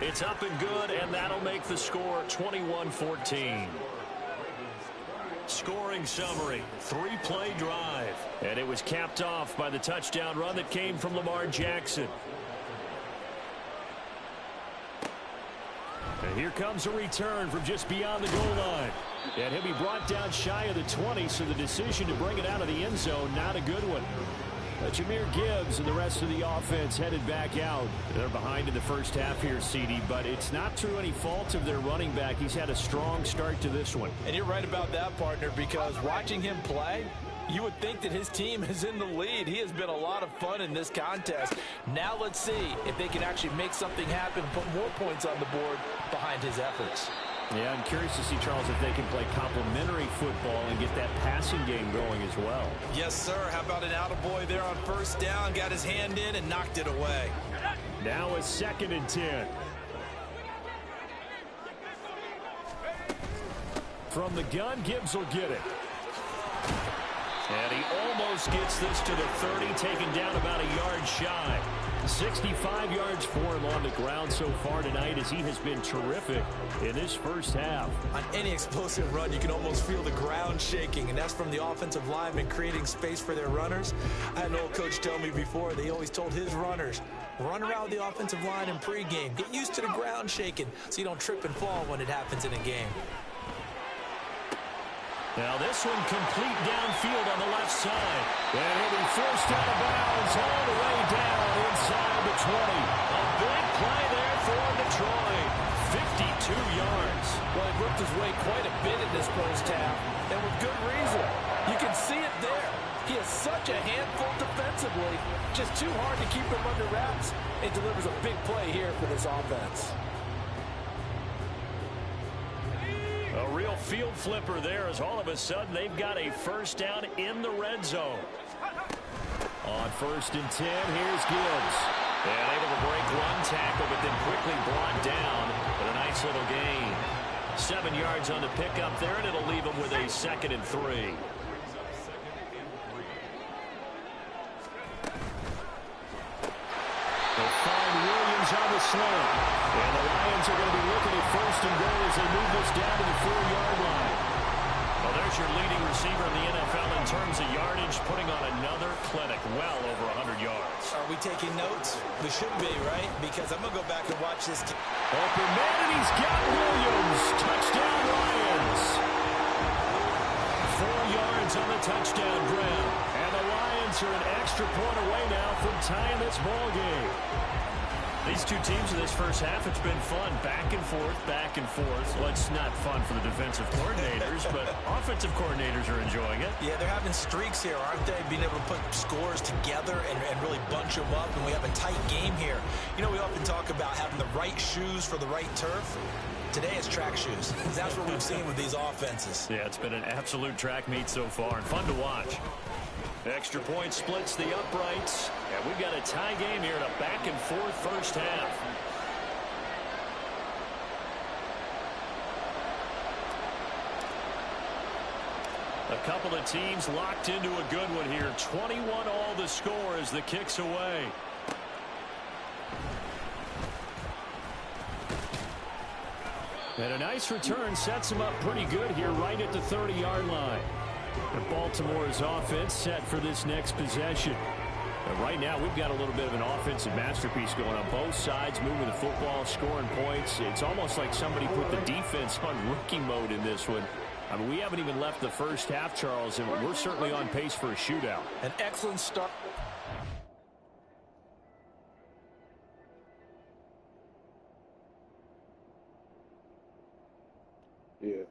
It's up and good, and that'll make the score 21-14. Scoring summary, 3-play drive. And it was capped off by the touchdown run that came from Lamar Jackson. And here comes a return from just beyond the goal line. And he'll be brought down shy of the 20, so the decision to bring it out of the end zone, not a good one. Jahmyr Gibbs and the rest of the offense headed back out. They're behind in the first half here, CD, but it's not through any fault of their running back. He's had a strong start to this one. And you're right about that, partner, because watching him play, you would think that his team is in the lead. He has been a lot of fun in this contest. Now let's see if they can actually make something happen, put more points on the board behind his efforts. Yeah, I'm curious to see, Charles, if they can play complementary football and get that passing game going as well. Yes, sir. How about an attaboy there on first down? Got his hand in and knocked it away. Now a 2nd and 10. From the gun, Gibbs will get it. And he almost gets this to the 30, taken down about a yard shy. 65 yards for him on the ground so far tonight, as he has been terrific in this first half. On any explosive run, you can almost feel the ground shaking, and that's from the offensive linemen creating space for their runners. I had an old coach tell me before, they always told his runners, run around the offensive line in pregame. Get used to the ground shaking so you don't trip and fall when it happens in a game. Now this one complete downfield on the left side. And he'll be forced out of bounds all the way down inside the 20. A big play there for Detroit. 52 yards. Well, he worked his way quite a bit in this first half, and with good reason. You can see it there. He is such a handful defensively. Just too hard to keep him under wraps. It delivers a big play here for this offense. A real field flipper there, as all of a sudden they've got a first down in the red zone. On 1st and 10, here's Gibbs. And able to break one tackle, but then quickly brought down with a nice little gain. 7 yards on the pickup there, and it'll leave him with a 2nd and 3. They'll find Williams on the slant. And the Lions are going to be looking at 1st and goal as they move this down to the 4-yard line. Well, there's your leading receiver in the NFL in terms of yardage, putting on another clinic, well over 100 yards. Are we taking notes? We should be, right? Because I'm going to go back and watch this. Open man, and he's got Williams. Touchdown, Lions. 4 yards on the touchdown grab. And the Lions are an extra point away now from tying this ball game. These two teams in this first half, it's been fun. Back and forth, back and forth. Well, it's not fun for the defensive coordinators, but offensive coordinators are enjoying it. Yeah, they're having streaks here, aren't they? Being able to put scores together and really bunch them up, and we have a tight game here. You know, we often talk about having the right shoes for the right turf. Today it's track shoes. That's what we've seen with these offenses. Yeah, it's been an absolute track meet so far, and fun to watch. Extra point splits the uprights, and we've got a tie game here in a back-and-forth first half. A couple of teams locked into a good one here. 21 all the score as the kick's away. And a nice return sets them up pretty good here right at the 30-yard line. And Baltimore's offense set for this next possession. And right now, we've got a little bit of an offensive masterpiece going on both sides, moving the football, scoring points. It's almost like somebody put the defense on rookie mode in this one. I mean, we haven't even left the first half, Charles, and we're certainly on pace for a shootout. An excellent start. Yeah.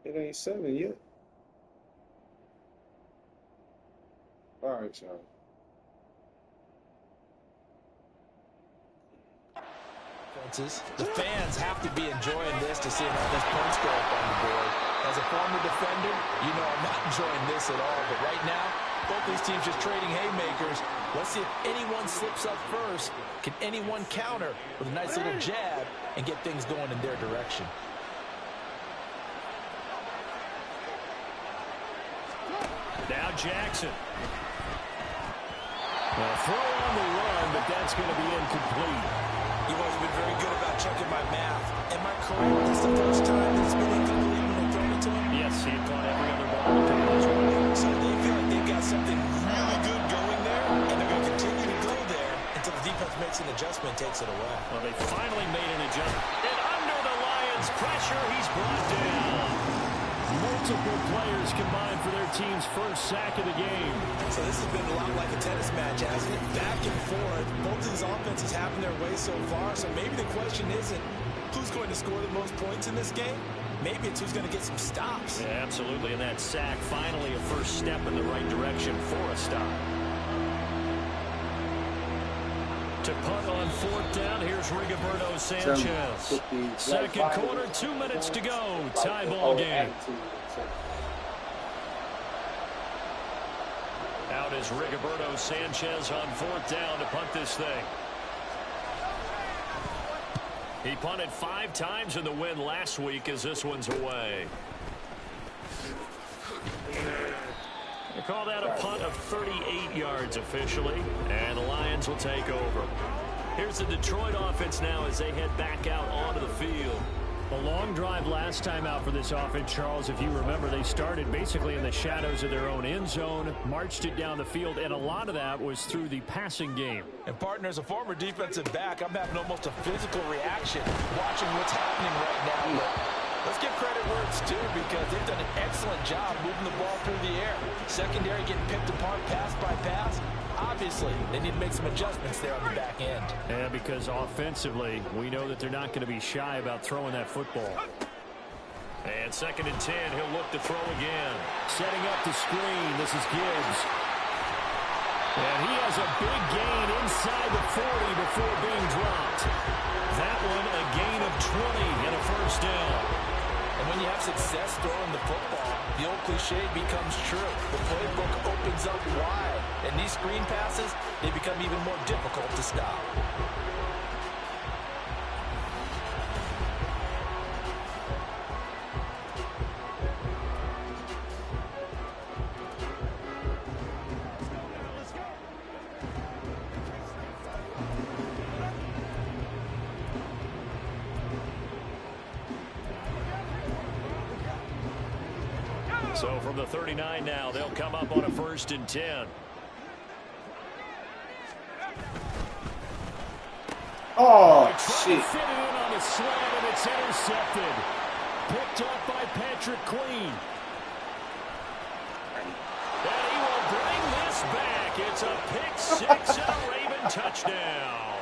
It ain't 7 yet. All right, y'all. The fans have to be enjoying this to see all these points go up on the board. As a former defender, you know I'm not enjoying this at all. But right now, both these teams just trading haymakers. Let's see if anyone slips up first. Can anyone counter with a nice little jab and get things going in their direction? Now Jackson. Throw on the run, but that's going to be incomplete. You've always been very good about checking my math. Am I correct? This is the first time that it's been incomplete when they throw it to him? Yes, he had caught every other ball that came his way. So they feel like they've got something really good going there, and they're going to continue to go there until the defense makes an adjustment and takes it away. Well, they finally made an adjustment. And under the Lions' pressure, he's brought down. Multiple players combined for their team's first sack of the game. So this has been a lot like a tennis match, hasn't it? Back and forth. Both of these offenses having their way so far. So maybe the question isn't who's going to score the most points in this game. Maybe it's who's going to get some stops. Yeah, absolutely. And that sack, finally a first step in the right direction for a stop. To punt on fourth down, here's Rigoberto Sanchez. Second quarter, 2 minutes to go. Tie ball game. Out is Rigoberto Sanchez on fourth down to punt this thing. He punted 5 times in the win last week as this one's away. They call that a punt of 38 yards officially, and the Lions will take over. Here's the Detroit offense now as they head back out onto the field. A long drive last time out for this offense, Charles. If you remember, they started basically in the shadows of their own end zone, marched it down the field, and a lot of that was through the passing game. And partner, as a former defensive back, I'm having almost a physical reaction watching what's happening right now. But let's give credit where it's due because they've done an excellent job moving the ball through the air. Secondary getting picked apart pass by pass. Obviously, they need to make some adjustments there on the back end. Yeah, because offensively, we know that they're not going to be shy about throwing that football. And 2nd and 10, he'll look to throw again. Setting up the screen, this is Gibbs. And he has a big gain inside the 40 before being dropped. That one, a gain of 20 and a first down. And when you have success throwing the football, the old cliche becomes true. The playbook opens up wide. And these screen passes, they become even more difficult to stop. So from the 39 now, they'll come up on a 1st and 10. Oh, shit. Fit it in on the slant, and it's intercepted. Picked up by Patrick Queen. And he will bring this back. It's a pick 6 and a Raven touchdown.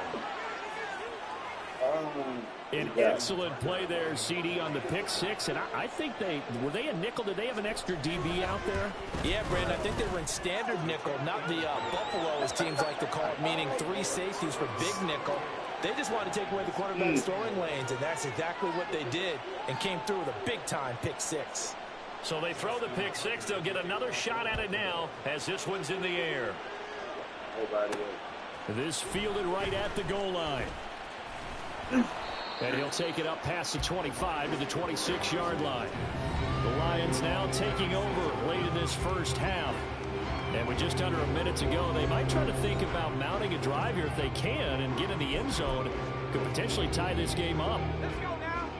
An excellent play there, CD, on the pick 6. And I think were they a nickel? Did they have an extra DB out there? Yeah, Brandon, I think they were in standard nickel, not the Buffalo, as teams like to call it, meaning 3 safeties for big nickel. They just wanted to take away the quarterback's throwing lanes, and that's exactly what they did and came through with a big-time pick 6. So they throw the pick 6. They'll get another shot at it now as this one's in the air. This fielded right at the goal line. And he'll take it up past the 25 to the 26-yard line. The Lions now taking over late in this first half. And with just under a minute to go, they might try to think about mounting a drive here if they can and get in the end zone. Could potentially tie this game up. Let's go now.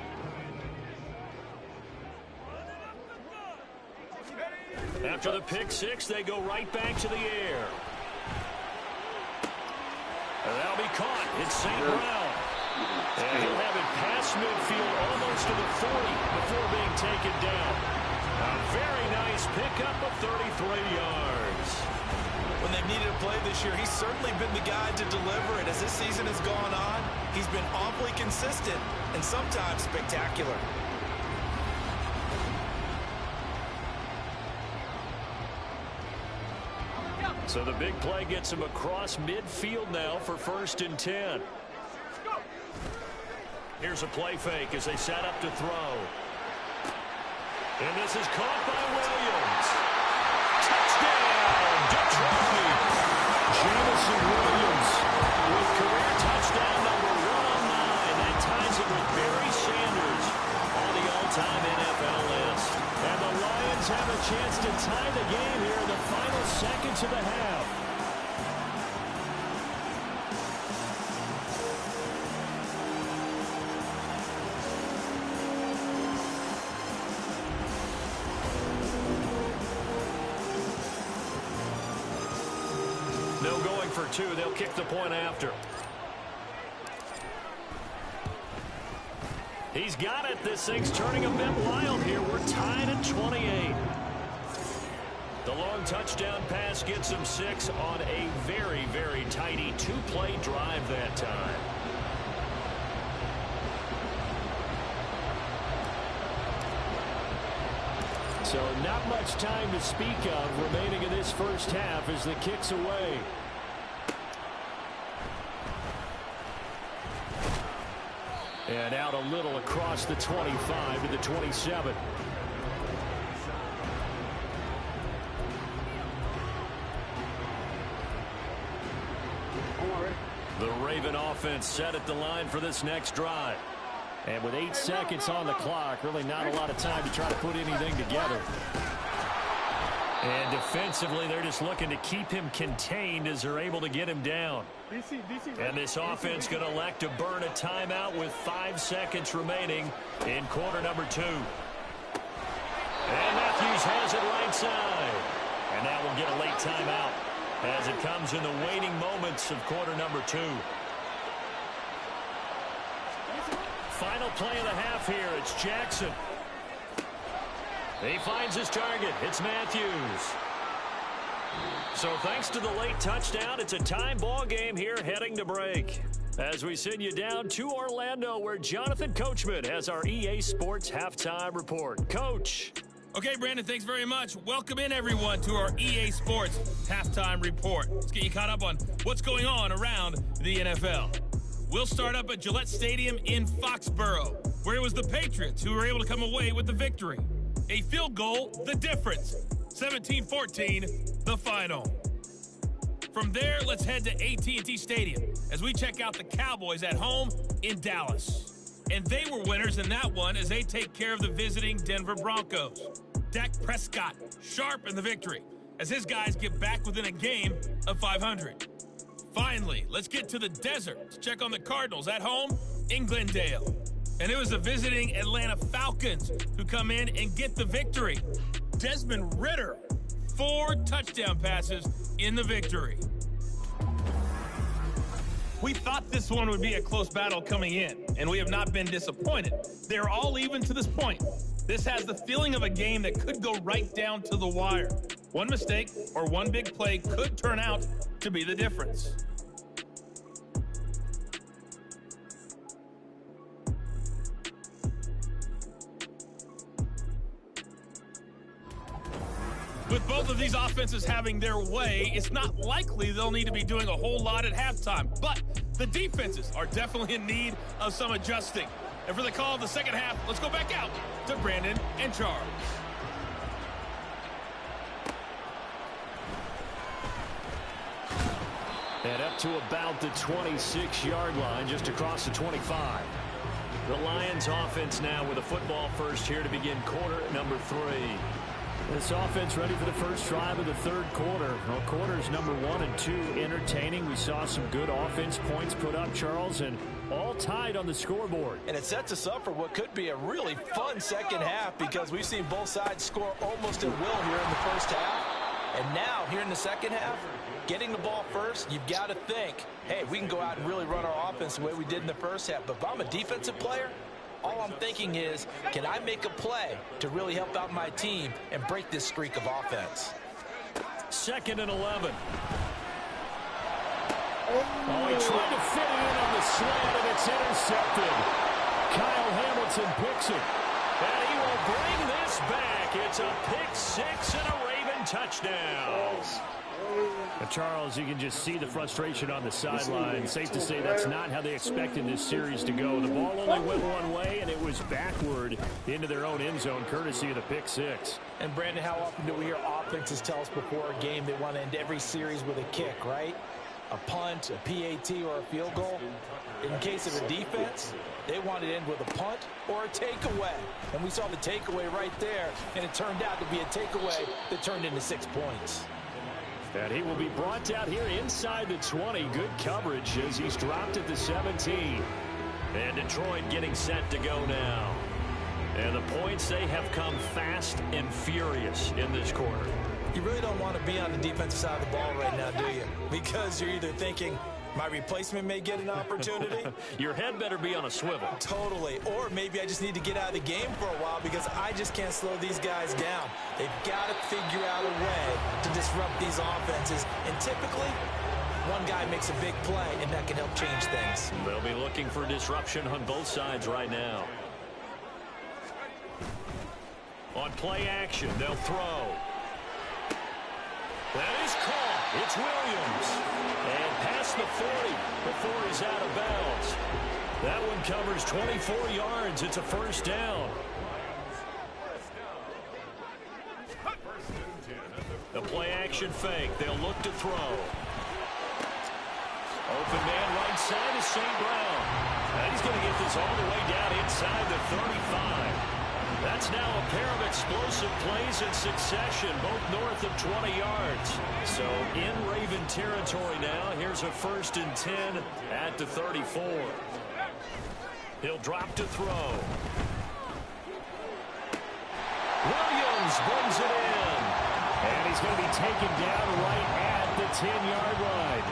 After the pick 6, they go right back to the air. And that'll be caught. It's St. Brown. And he'll have it past midfield almost to the 40 before being taken down. A very nice pickup of 33 yards. When they've needed a play this year, he's certainly been the guy to deliver it. As this season has gone on, he's been awfully consistent and sometimes spectacular. So the big play gets him across midfield now for 1st and 10. Here's a play fake as they set up to throw. And this is caught by Williams. Touchdown, Detroit. Jamison Williams with career touchdown number 109. That ties it with Barry Sanders on the all-time NFL list. And the Lions have a chance to tie the game here in the final seconds of the half. No going for two. They'll kick the point after. He's got it. This thing's turning a bit wild here. We're tied at 28. The long touchdown pass gets him 6 on a very, very tidy two-play drive that time. So not much time to speak of remaining in this first half as the kick's away. And out a little across the 25 to the 27. The Raven offense set at the line for this next drive. And with 8 seconds on the clock, really not a lot of time to try to put anything together. And defensively, they're just looking to keep him contained as they're able to get him down. And this offense going to elect to burn a timeout with 5 seconds remaining in quarter number 2. And Matthews has it right side. And now we'll get a late timeout as it comes in the waning moments of quarter number 2. Final play of the half here. It's Jackson. He finds his target. It's Matthews. So thanks to the late touchdown, it's a time ball game here heading to break. As we send you down to Orlando, where Jonathan Coachman has our EA Sports Halftime Report. Coach. Okay, Brandon, thanks very much. Welcome in, everyone, to our EA Sports Halftime Report. Let's get you caught up on what's going on around the NFL. We'll start up at Gillette Stadium in Foxborough, where it was the Patriots who were able to come away with the victory. A field goal, the difference. 17-14, the final. From there, let's head to AT&T Stadium as we check out the Cowboys at home in Dallas. And they were winners in that one as they take care of the visiting Denver Broncos. Dak Prescott sharp in the victory as his guys get back within a game of 500. Finally, let's get to the desert to check on the Cardinals at home in Glendale. And it was the visiting Atlanta Falcons who come in and get the victory. Desmond Ridder, 4 touchdown passes in the victory. We thought this one would be a close battle coming in, and we have not been disappointed. They're all even to this point. This has the feeling of a game that could go right down to the wire. One mistake or one big play could turn out to be the difference. With both of these offenses having their way, it's not likely they'll need to be doing a whole lot at halftime. But the defenses are definitely in need of some adjusting. And for the call of the second half, let's go back out to Brandon and Charles. And up to about the 26-yard line, just across the 25. The Lions offense now with a football first here to begin quarter number 3. This offense ready for the first drive of the third quarter. Well, quarters number 1 and 2 entertaining. We saw some good offense points put up, Charles, and all tied on the scoreboard. And it sets us up for what could be a really fun second half because we've seen both sides score almost at will here in the first half. And now, here in the second half, getting the ball first, you've got to think, hey, we can go out and really run our offense the way we did in the first half. But if I'm a defensive player, all I'm thinking is, can I make a play to really help out my team and break this streak of offense? 2nd and 11. Oh, he tried to fit it in on the slant, and it's intercepted. Kyle Hamilton picks it. And he will bring this back. It's a pick 6 and a Raven touchdown. Charles, you can just see the frustration on the sideline. Safe to say that's not how they expected this series to go. The ball only went one way, and it was backward into their own end zone, courtesy of the pick 6. And, Brandon, how often do we hear offenses tell us before a game they want to end every series with a kick, right? A punt, a PAT, or a field goal. In case of a defense, they want to end with a punt or a takeaway. And we saw the takeaway right there, and it turned out to be a takeaway that turned into 6 points. And he will be brought down here inside the 20. Good coverage as he's dropped at the 17. And Detroit getting set to go now. And the points, they have come fast and furious in this quarter. You really don't want to be on the defensive side of the ball right now, do you? Because you're either thinking, my replacement may get an opportunity. Your head better be on a swivel. Totally. Or maybe I just need to get out of the game for a while because I just can't slow these guys down. They've got to figure out a way to disrupt these offenses. And typically, one guy makes a big play, and that can help change things. They'll be looking for disruption on both sides right now. On play action, they'll throw. That is caught. It's Williams. And past the 40 before he's out of bounds. That one covers 24 yards. It's a first down. The play action fake. They'll look to throw. Open man right side is St. Brown. And he's going to get this all the way down inside the 35. That's now a pair of explosive plays in succession, both north of 20 yards. So in Raven territory now. Here's a 1st and 10 at the 34. He'll drop to throw. Williams brings it in. And he's going to be taken down right at the 10-yard line.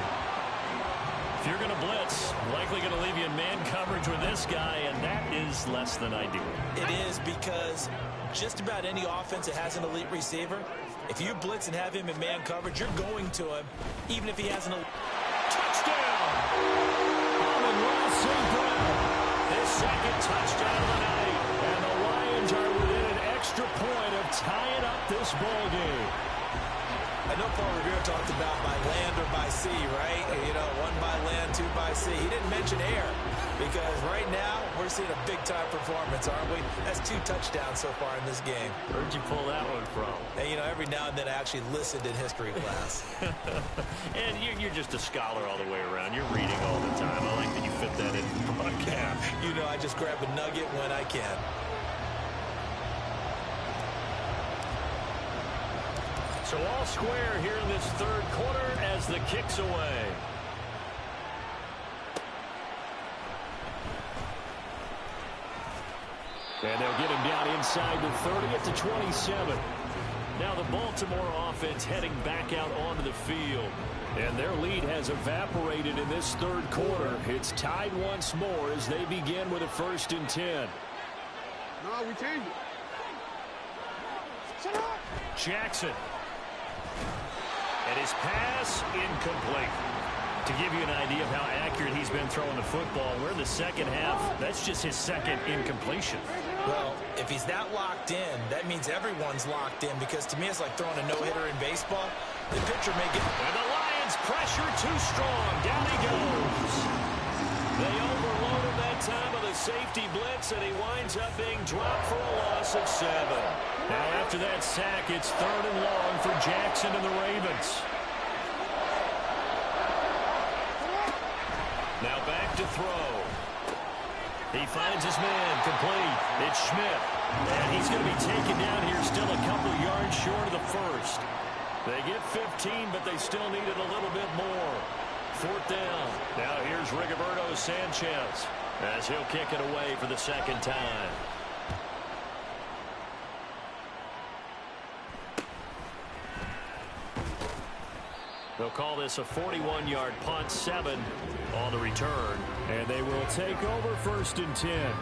If you're going to blitz, likely going to leave you in man coverage with this guy, and that is less than ideal. It is because just about any offense that has an elite receiver, if you blitz and have him in man coverage, you're going to him, even if he has an touchdown! Amon-Ra St. Brown, his second touchdown of the night, and the Lions are within an extra point of tying up this ball game. I know Paul Revere talked about by land or by sea, right? You know, 1 by land, 2 by sea. He didn't mention air because right now we're seeing a big-time performance, aren't we? That's 2 touchdowns so far in this game. Where'd you pull that one from? And, you know, every now and then I actually listened in history class. And you're just a scholar all the way around. You're reading all the time. I like that you fit that in the broadcast. You know, I just grab a nugget when I can. So all square here in this 3rd quarter as the kick's away. And they'll get him down inside the 30 at the 27. Now the Baltimore offense heading back out onto the field. And their lead has evaporated in this 3rd quarter. It's tied once more as they begin with a 1st and 10. No, we changed it. Shut up! Jackson. And his pass incomplete. To give you an idea of how accurate he's been throwing the football, we're in the 2nd half. That's just his 2nd incompletion. Well, if he's that locked in, that means everyone's locked in because to me it's like throwing a no-hitter in baseball. The pitcher may get... And the Lions pressure too strong. Down he goes. They overload him that time with a safety blitz, and he winds up being dropped for a loss of 7. Now after that sack, it's 3rd and long for Jackson and the Ravens. Now back to throw. He finds his man complete. It's Schmidt. And he's going to be taken down here still a couple yards short of the 1st. They get 15, but they still needed a little bit more. 4th down. Now here's Rigoberto Sanchez as he'll kick it away for the 2nd time. They'll call this a 41-yard punt, 7 on the return. And they will take over 1st and 10.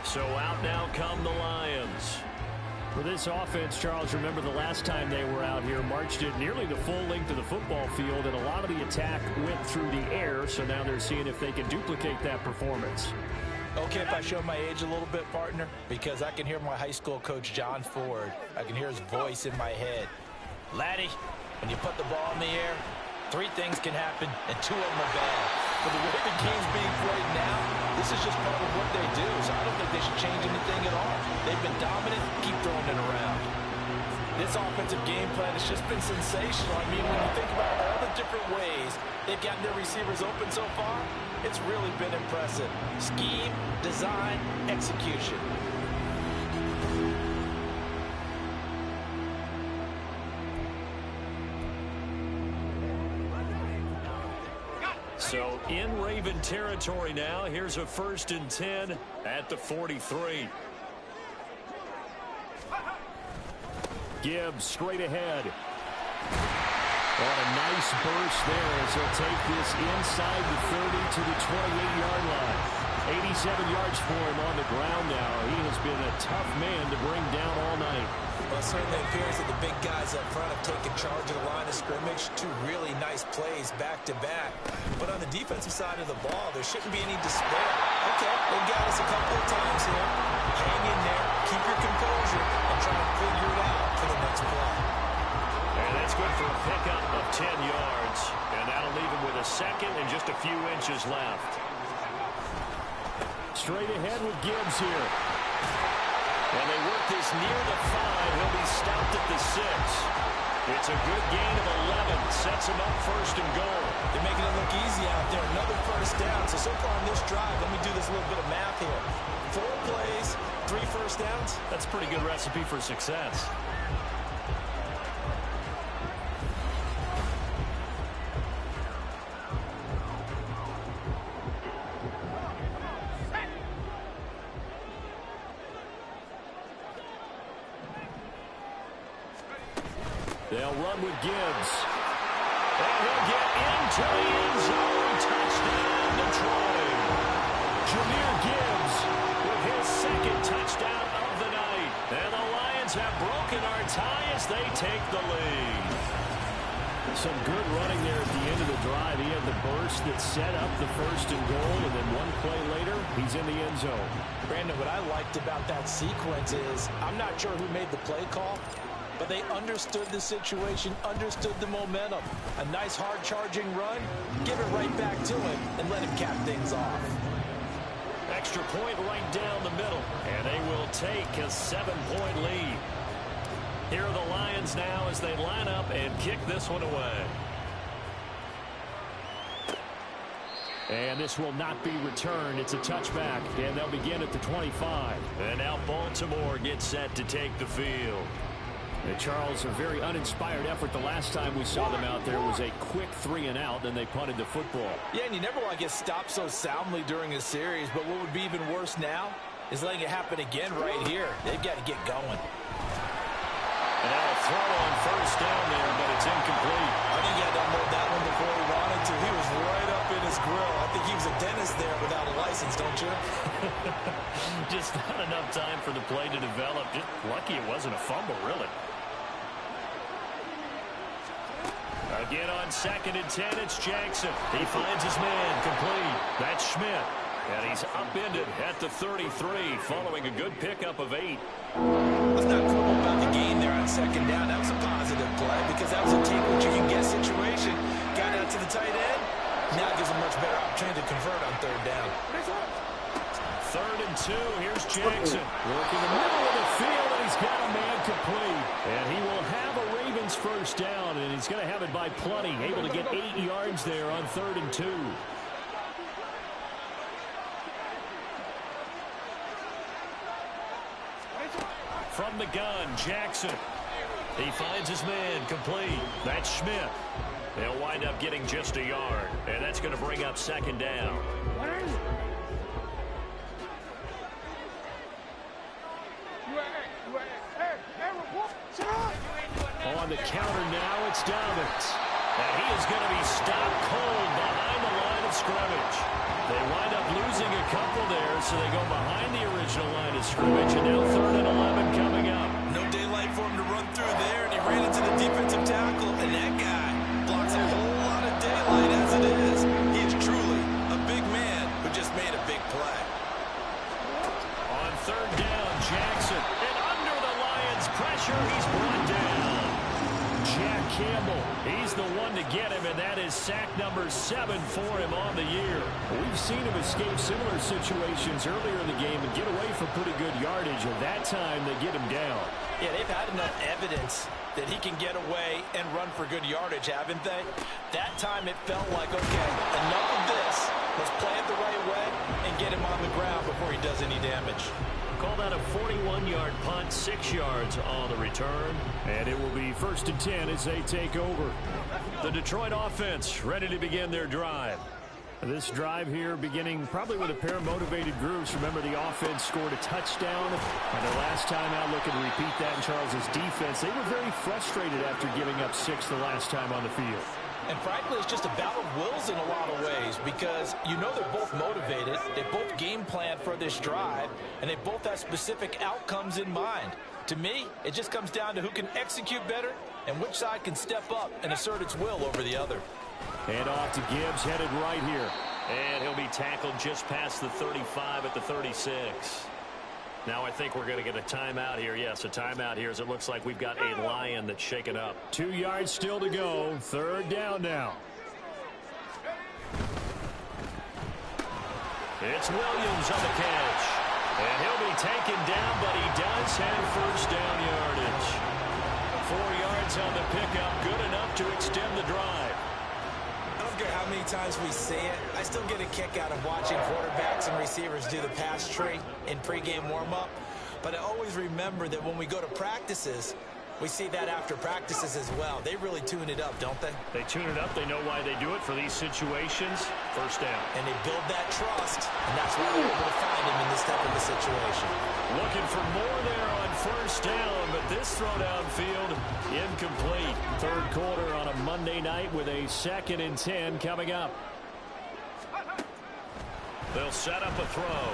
So out now come the Lions. For this offense, Charles, remember the last time they were out here, marched it nearly the full length of the football field, and a lot of the attack went through the air, so now they're seeing if they can duplicate that performance. Okay, if I show my age a little bit, partner, because I can hear my high school coach, John Ford. I can hear his voice in my head. Laddie, when you put the ball in the air, 3 things can happen, and 2 of them are bad. But the way the game's being played now, this is just part of what they do, so I don't think they should change anything at all. They've been dominant, keep throwing it around. This offensive game plan has just been sensational. I mean, when you think about all the different ways they've gotten their receivers open so far, it's really been impressive. Scheme, design, execution. So in Raven territory now, here's a 1st and 10 at the 43. Gibbs straight ahead. On a nice burst there as he'll take this inside the 30 to the 28-yard line. 87 yards for him on the ground now. He has been a tough man to bring down all night. Well, it certainly appears that the big guys up front have taken charge of the line of scrimmage. Two really nice plays back-to-back. But on the defensive side of the ball, there shouldn't be any despair. Okay, they've got us a couple of times here. Hang in there, keep your composure, and try to figure it out for the next play. And that's good for a pickup of 10 yards. And that'll leave him with a second and just a few inches left. Straight ahead with Gibbs here. And they work this near the 5. He'll be stopped at the 6. It's a good gain of 11. Sets him up first and goal. They're making it look easy out there. Another first down. So far on this drive, let me do this little bit of math here. 4 plays, 3 first downs. That's a pretty good recipe for success. They'll run with Gibbs. And he'll get into the end zone. Touchdown, Detroit. Jahmyr Gibbs with his second touchdown of the night. And the Lions have broken our tie as they take the lead. Some good running there at the end of the drive. He had the burst that set up the first and goal, and then one play later, he's in the end zone. Brandon, what I liked about that sequence is I'm not sure who made the play call, but they understood the situation, understood the momentum. A nice hard-charging run, give it right back to him, and let him cap things off. Extra point right down the middle, and they will take a 7-point lead. Here are the Lions now as they line up and kick this one away. And this will not be returned. It's a touchback, and they'll begin at the 25. And now Baltimore gets set to take the field. And Charles, a very uninspired effort. The last time we saw them out there was a quick 3-and-out, then they punted the football. Yeah, and you never want to get stopped so soundly during a series, but what would be even worse now is letting it happen again right here. They've got to get going. And now a throw on first down there, but it's incomplete. I think he had to unload that one before he wanted to. He was right up in his grill. I think he was a dentist there without a license, don't you? Just not enough time for the play to develop. Just lucky it wasn't a fumble, really. Again on 2nd and 10, it's Jackson. He finds his man, complete. That's Schmidt. And he's upended at the 33 following a good pickup of 8. Let's not quibble about the gain there on 2nd down. That was a positive play because that was a take what you can get situation. Got out to the tight end. Now gives a much better opportunity to convert on 3rd down. 3rd and 2, here's Jackson. Working the middle of the field, and he's got a man complete. And he will have a Ravens first down, and he's going to have it by plenty. Able to get 8 yards there on 3rd and 2. From the gun, Jackson. He finds his man, complete. That's Schmidt. They'll wind up getting just a yard, and that's going to bring up 2nd down. On the counter now, it's Dobbins. And he is going to be stopped cold behind the line of scrimmage. They wind up losing a couple there, so they go behind the original line of scrimmage, and now 3rd and 11 coming up. No daylight for him to run through there, and he ran into the defensive tackle, and that guy blocks a whole lot of daylight as it is. He is truly a big man who just made a big play. On 3rd down, Jackson. And under the Lions' pressure, he's brought down. Jack Campbell, he's the one to get him, and that is sack number 7 for him on the year. We've seen him escape similar situations earlier in the game and get away for pretty good yardage, and that time they get him down. Yeah, they've had enough evidence that he can get away and run for good yardage, haven't they? That time it felt like, okay, enough of this. Let's play it the right way and get him on the ground before he does any damage. Call that a 41-yard punt, 6 yards on the return. And it will be 1st and 10 as they take over. The Detroit offense ready to begin their drive. This drive here beginning probably with a pair of motivated groups. Remember, the offense scored a touchdown, and their last time out looking to repeat that in Charles's defense. They were very frustrated after giving up 6 the last time on the field. And frankly, it's just a battle of wills in a lot of ways because you know they're both motivated, they both game plan for this drive, and they both have specific outcomes in mind. To me, it just comes down to who can execute better and which side can step up and assert its will over the other. And off to Gibbs, headed right here. And he'll be tackled just past the 35 at the 36. Now I think we're going to get a timeout here. Yes, a timeout here as it looks like we've got a Lion that's shaken up. 2 yards still to go. 3rd down now. It's Williams on the catch. And he'll be taken down, but he does have 1st down yardage. 4 yards on the pickup, good enough to extend the drive. I don't care how many times we see it. I still get a kick out of watching quarterbacks and receivers do the pass tree in pregame warm-up. But I always remember that when we go to practices, we see that after practices as well. They really tune it up, don't they? They tune it up. They know why they do it for these situations. 1st down. And they build that trust, and that's why they're able to find him in this type of a situation. Looking for more there on 1st down, but this throw downfield incomplete. 3rd quarter on a Monday night with a 2nd and 10 coming up. They'll set up a throw.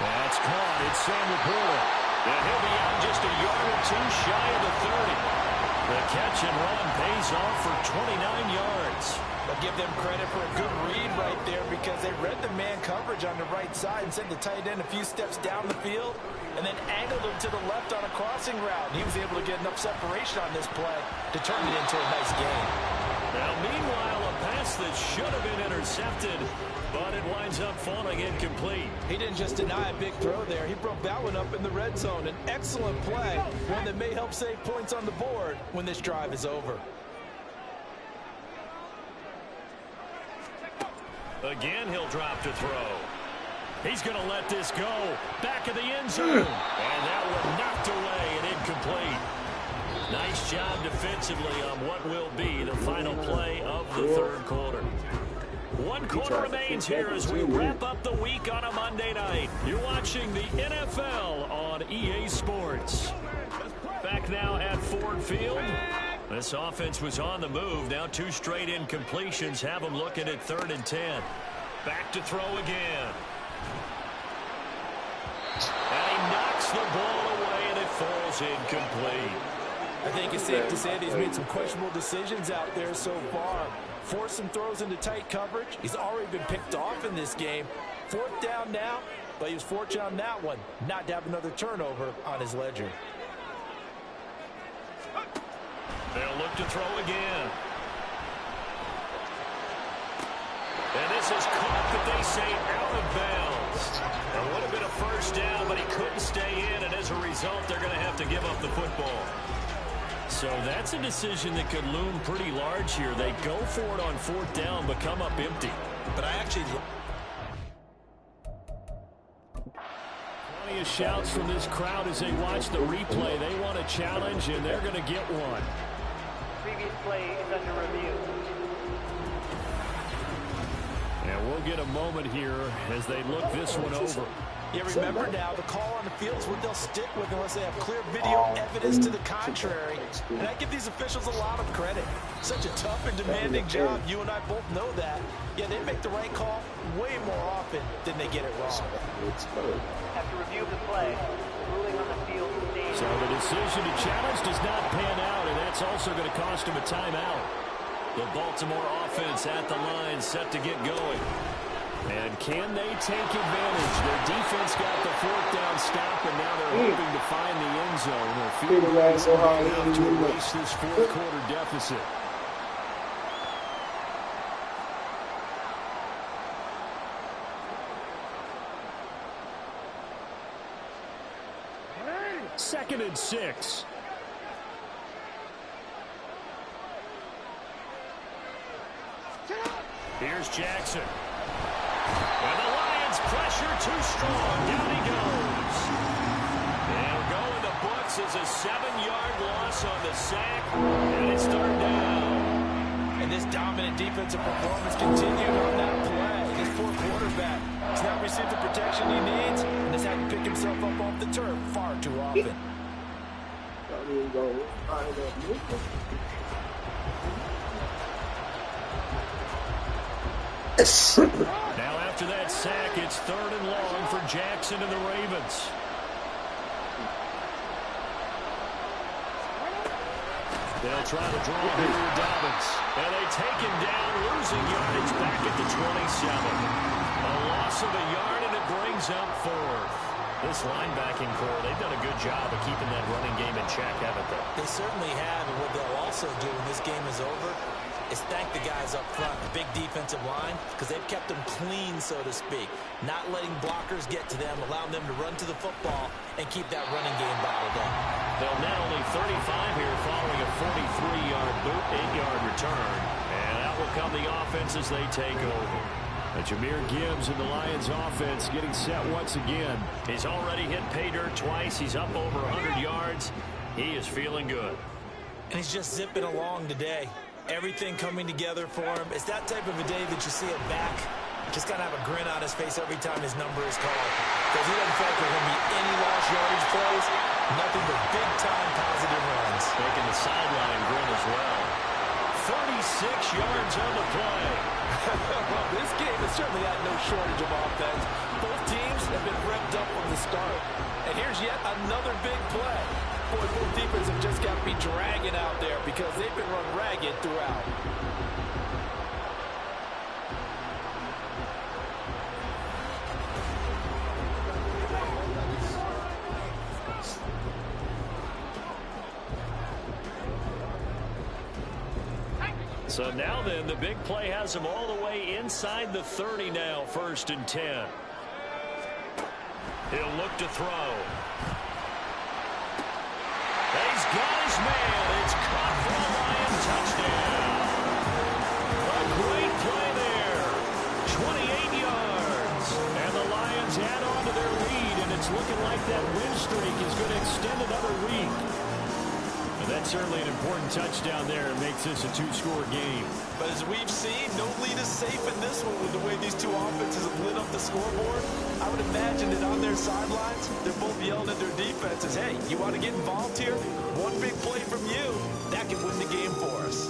That's caught. It's Sam Laporta. And he'll be out just a yard or 2 shy of the 30. The catch and run pays off for 29 yards. I'll give them credit for a good read right there because they read the man coverage on the right side and sent the tight end a few steps down the field and then angled him to the left on a crossing route. He was able to get enough separation on this play to turn it into a nice game. Now, meanwhile, a pass that should have been intercepted, but it winds up falling incomplete. He didn't just deny a big throw there. He broke that one up in the red zone. An excellent play, one that may help save points on the board when this drive is over. Again, he'll drop to throw. He's going to let this go. Back of the end zone. And that one knocked away and incomplete. Nice job defensively on what will be the final play of the 3rd quarter. 1 quarter remains here as we wrap up the week on a Monday night. You're watching the NFL on EA Sports. Back now at Ford Field. This offense was on the move. Now 2 straight incompletions have them looking at 3rd and 10. Back to throw again. And he knocks the ball away and it falls incomplete. I think it's safe to say that he's made some questionable decisions out there so far. Forced some throws into tight coverage. He's already been picked off in this game. 4th down now, but he was fortunate on that one not to have another turnover on his ledger. They'll look to throw again. And this is caught, but they say out of bounds. It would have been a 1st down, but he couldn't stay in, and as a result, they're going to have to give up the football. So that's a decision that could loom pretty large here. They go for it on 4th down, but come up empty. But I actually... Plenty of shouts from this crowd as they watch the replay. They want a challenge, and they're going to get one. Previous play is under review. And we'll get a moment here as they look this one over. Yeah, remember now, the call on the field is what they'll stick with unless they have clear video evidence to the contrary. And I give these officials a lot of credit. Such a tough and demanding job. You and I both know that. Yeah, they make the right call way more often than they get it wrong. After review of the play, ruling on the field stays. So the decision to challenge does not pan out, and that's also going to cost him a timeout. The Baltimore offense at the line set to get going. And can they take advantage? Their defense got the 4th down stop, and now they're hoping to find the end zone. Or field goal enough to erase this 4th quarter deficit. Second and 6. Here's Jackson. And the Lions pressure too strong. Down he goes. And we'll go in the books as a 7-yard loss on the sack. And it's 3rd down. And this dominant dominant defensive performance continued on that play. This poor quarterback has not received the protection he needs and has had to pick himself up off the turf far too often. Now after that sack, it's 3rd and long for Jackson and the Ravens. They'll try to draw here with Dobbins. And they take him down, losing yardage back at the 27. A loss of a yard, and it brings up 4th. This linebacking core, they've done a good job of keeping that running game in check, haven't they? They certainly have, and what they'll also do when this game is over is thank the guys up front, the big defensive line, because they've kept them clean, so to speak. Not letting blockers get to them, allowing them to run to the football and keep that running game bottled up. They'll net only 35 here following a 43-yard boot, 8-yard return. And out will come the offense as they take over. Jahmyr Gibbs and the Lions offense getting set once again. He's already hit pay dirt twice. He's up over 100 yards. He is feeling good. And he's just zipping along today. Everything coming together for him. It's that type of a day that you see it back. Just got to have a grin on his face every time his number is called. Because he doesn't feel like there's going to be any lost yardage plays. Nothing but big-time positive runs. Making the sideline grin as well. 36 yards on the play. Well, this game has certainly had no shortage of offense. Both teams have been revved up from the start. And here's yet another big play. Boy, both defenses have just got to be dragging out there because they've been run ragged throughout. So now then, the big play has him all the way inside the 30 now, 1st and 10. He'll look to throw. He's got his man. It's caught for a Lion touchdown. A great play there. 28 yards. And the Lions add on to their lead, and it's looking like that win streak is going to extend another week. And that's certainly an important touchdown there. It makes this a 2-score game. But as we've seen, no lead is safe in this one with the way these two offenses have lit up the scoreboard. I would imagine that on their sidelines, they're both yelling at their defenses, hey, you want to get involved here? One big play from you, that could win the game for us.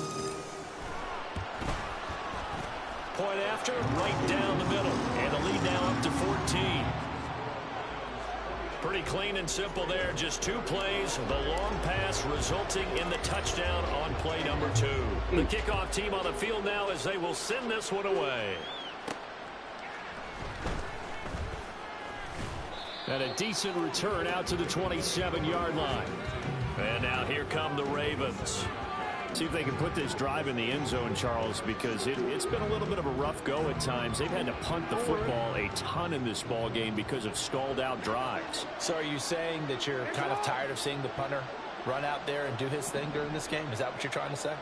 Point after, right down the middle. And the lead now up to 14. Pretty clean and simple there. Just 2 plays. The long pass resulting in the touchdown on play number 2. The kickoff team on the field now as they will send this one away. And a decent return out to the 27-yard line. And now here come the Ravens. See if they can put this drive in the end zone, Charles, because it's been a little bit of a rough go at times. They've had to punt the football a ton in this ball game because of stalled out drives. So are you saying that you're kind of tired of seeing the punter run out there and do his thing during this game? Is that what you're trying to say?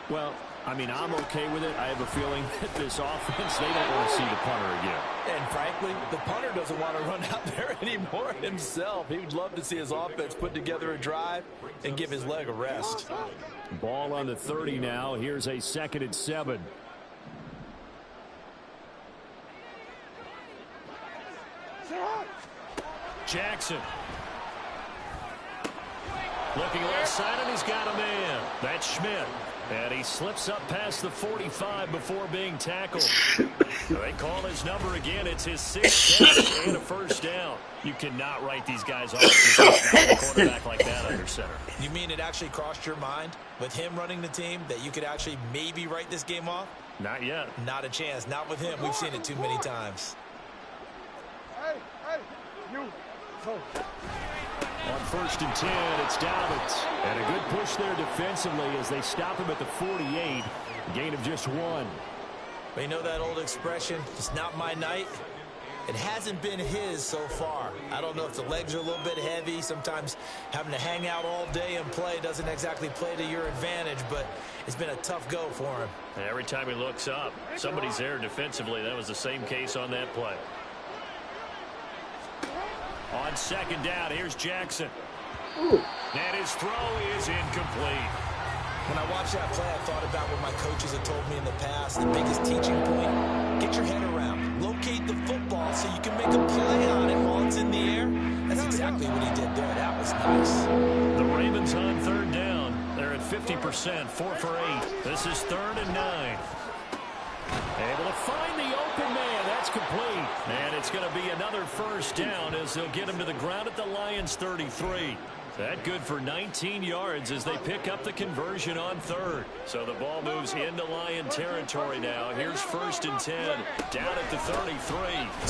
Well, I mean, I'm okay with it. I have a feeling that this offense, they don't want to see the punter again. And frankly, the punter doesn't want to run out there anymore himself. He would love to see his offense put together a drive and give his leg a rest. Ball on the 30 now. Here's a 2nd and 7. Jackson. Looking left side, and he's got a man. That's Schmidt. And he slips up past the 45 before being tackled. They call his number again. It's his 6th catch and a 1st down. You cannot write these guys off. A quarterback like that under center. You mean it actually crossed your mind with him running the team that you could actually maybe write this game off? Not yet. Not a chance. Not with him. We've seen it too many times. Hey, you. On 1st and 10, it's Dobbins. And a good push there defensively as they stop him at the 48. Gain of just 1. But you know that old expression, it's not my night? It hasn't been his so far. I don't know if the legs are a little bit heavy. Sometimes having to hang out all day and play doesn't exactly play to your advantage, but it's been a tough go for him. And every time he looks up, somebody's there defensively. That was the same case on that play. On 2nd down, here's Jackson. And his throw is incomplete. When I watched that play, I thought about what my coaches had told me in the past. The biggest teaching point, get your head around. Locate the football so you can make a play on it while it's in the air. That's exactly what he did there. That was nice. The Ravens on third down. They're at 50%, 4 for 8. This is 3rd and 9. Able to find the open man. That's complete. And it's going to be another first down as they'll get him to the ground at the Lions' 33. That good for 19 yards as they pick up the conversion on 3rd. So the ball moves into Lion territory now. Here's 1st and 10. Down at the 33.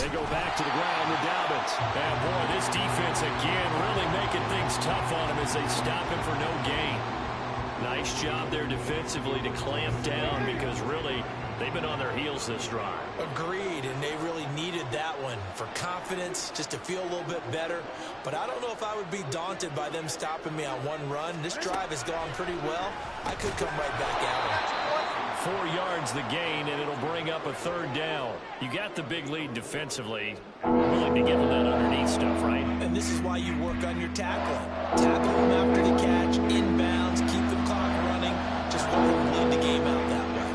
They go back to the ground with Dobbins. And boy, this defense again really making things tough on him as they stop him for no gain. Nice job there defensively to clamp down because really they've been on their heels this drive. Agreed, and they really needed that one for confidence, just to feel a little bit better. But I don't know if I would be daunted by them stopping me on one run. This drive has gone pretty well. I could come right back at them. 4 yards the gain, and it'll bring up a 3rd down. You got the big lead defensively. Willing to give them that underneath stuff, right? And this is why you work on your tackling. Tackle them after the catch, inbounds, keep the clock running. Just let them lead the game out that way.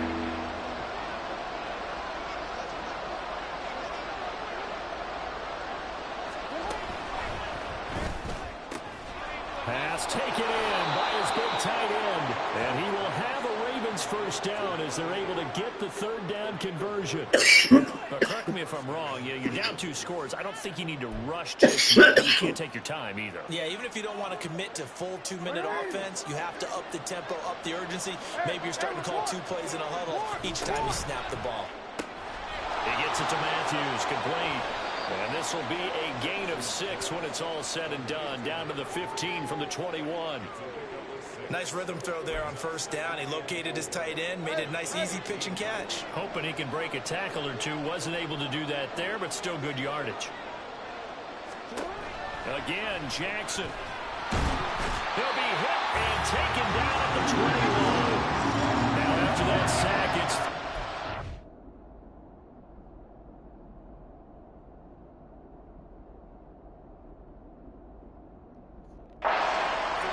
Pass taken in by his big tight end. And he will have a Ravens first down as they're able to get the 3rd down conversion. But correct me if I'm wrong. You're down 2 scores. I don't think you need to rush to it. You can't take your time either. Yeah, even if you don't want to commit to full 2-minute offense, you have to up the tempo, up the urgency. Maybe you're starting to call 2 plays in a huddle each time you snap the ball. He gets it to Matthews, complete. And this will be a gain of 6 when it's all said and done. Down to the 15 from the 21. Nice rhythm throw there on 1st down. He located his tight end, made it a nice, easy pitch and catch. Hoping he can break a tackle or two. Wasn't able to do that there, but still good yardage. Again, Jackson. He'll be hit and taken down at the 21. Now after that sack, it's...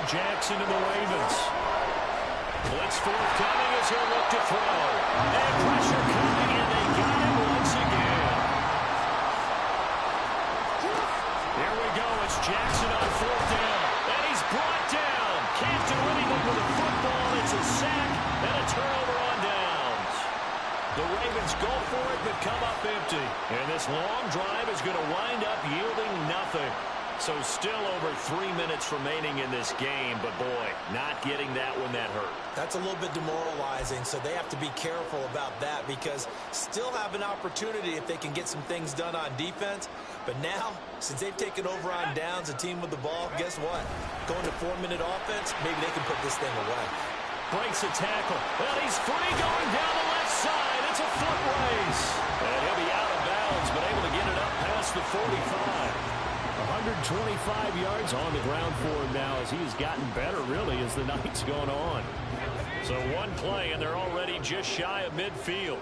Jackson to the Ravens. Blitz forthcoming as he'll look to throw. And pressure coming, and they got him once again. Here we go. It's Jackson on 4th down. And he's brought down. Can't do anything with the football. It's a sack and a turnover on downs. The Ravens go for it, but come up empty. And this long drive is going to wind up yielding nothing. So still over 3 minutes remaining in this game, but boy, not getting that one that hurt. That's a little bit demoralizing, so they have to be careful about that because still have an opportunity if they can get some things done on defense. But now, since they've taken over on downs, a team with the ball, guess what? Going to 4-minute offense, maybe they can put this thing away. Breaks a tackle. Well, he's free going down the left side. It's a foot race. And he'll be out of bounds, but able to get it up past the 45. 125 yards on the ground for him now as he's gotten better, really, as the night's gone on. So one play, and they're already just shy of midfield.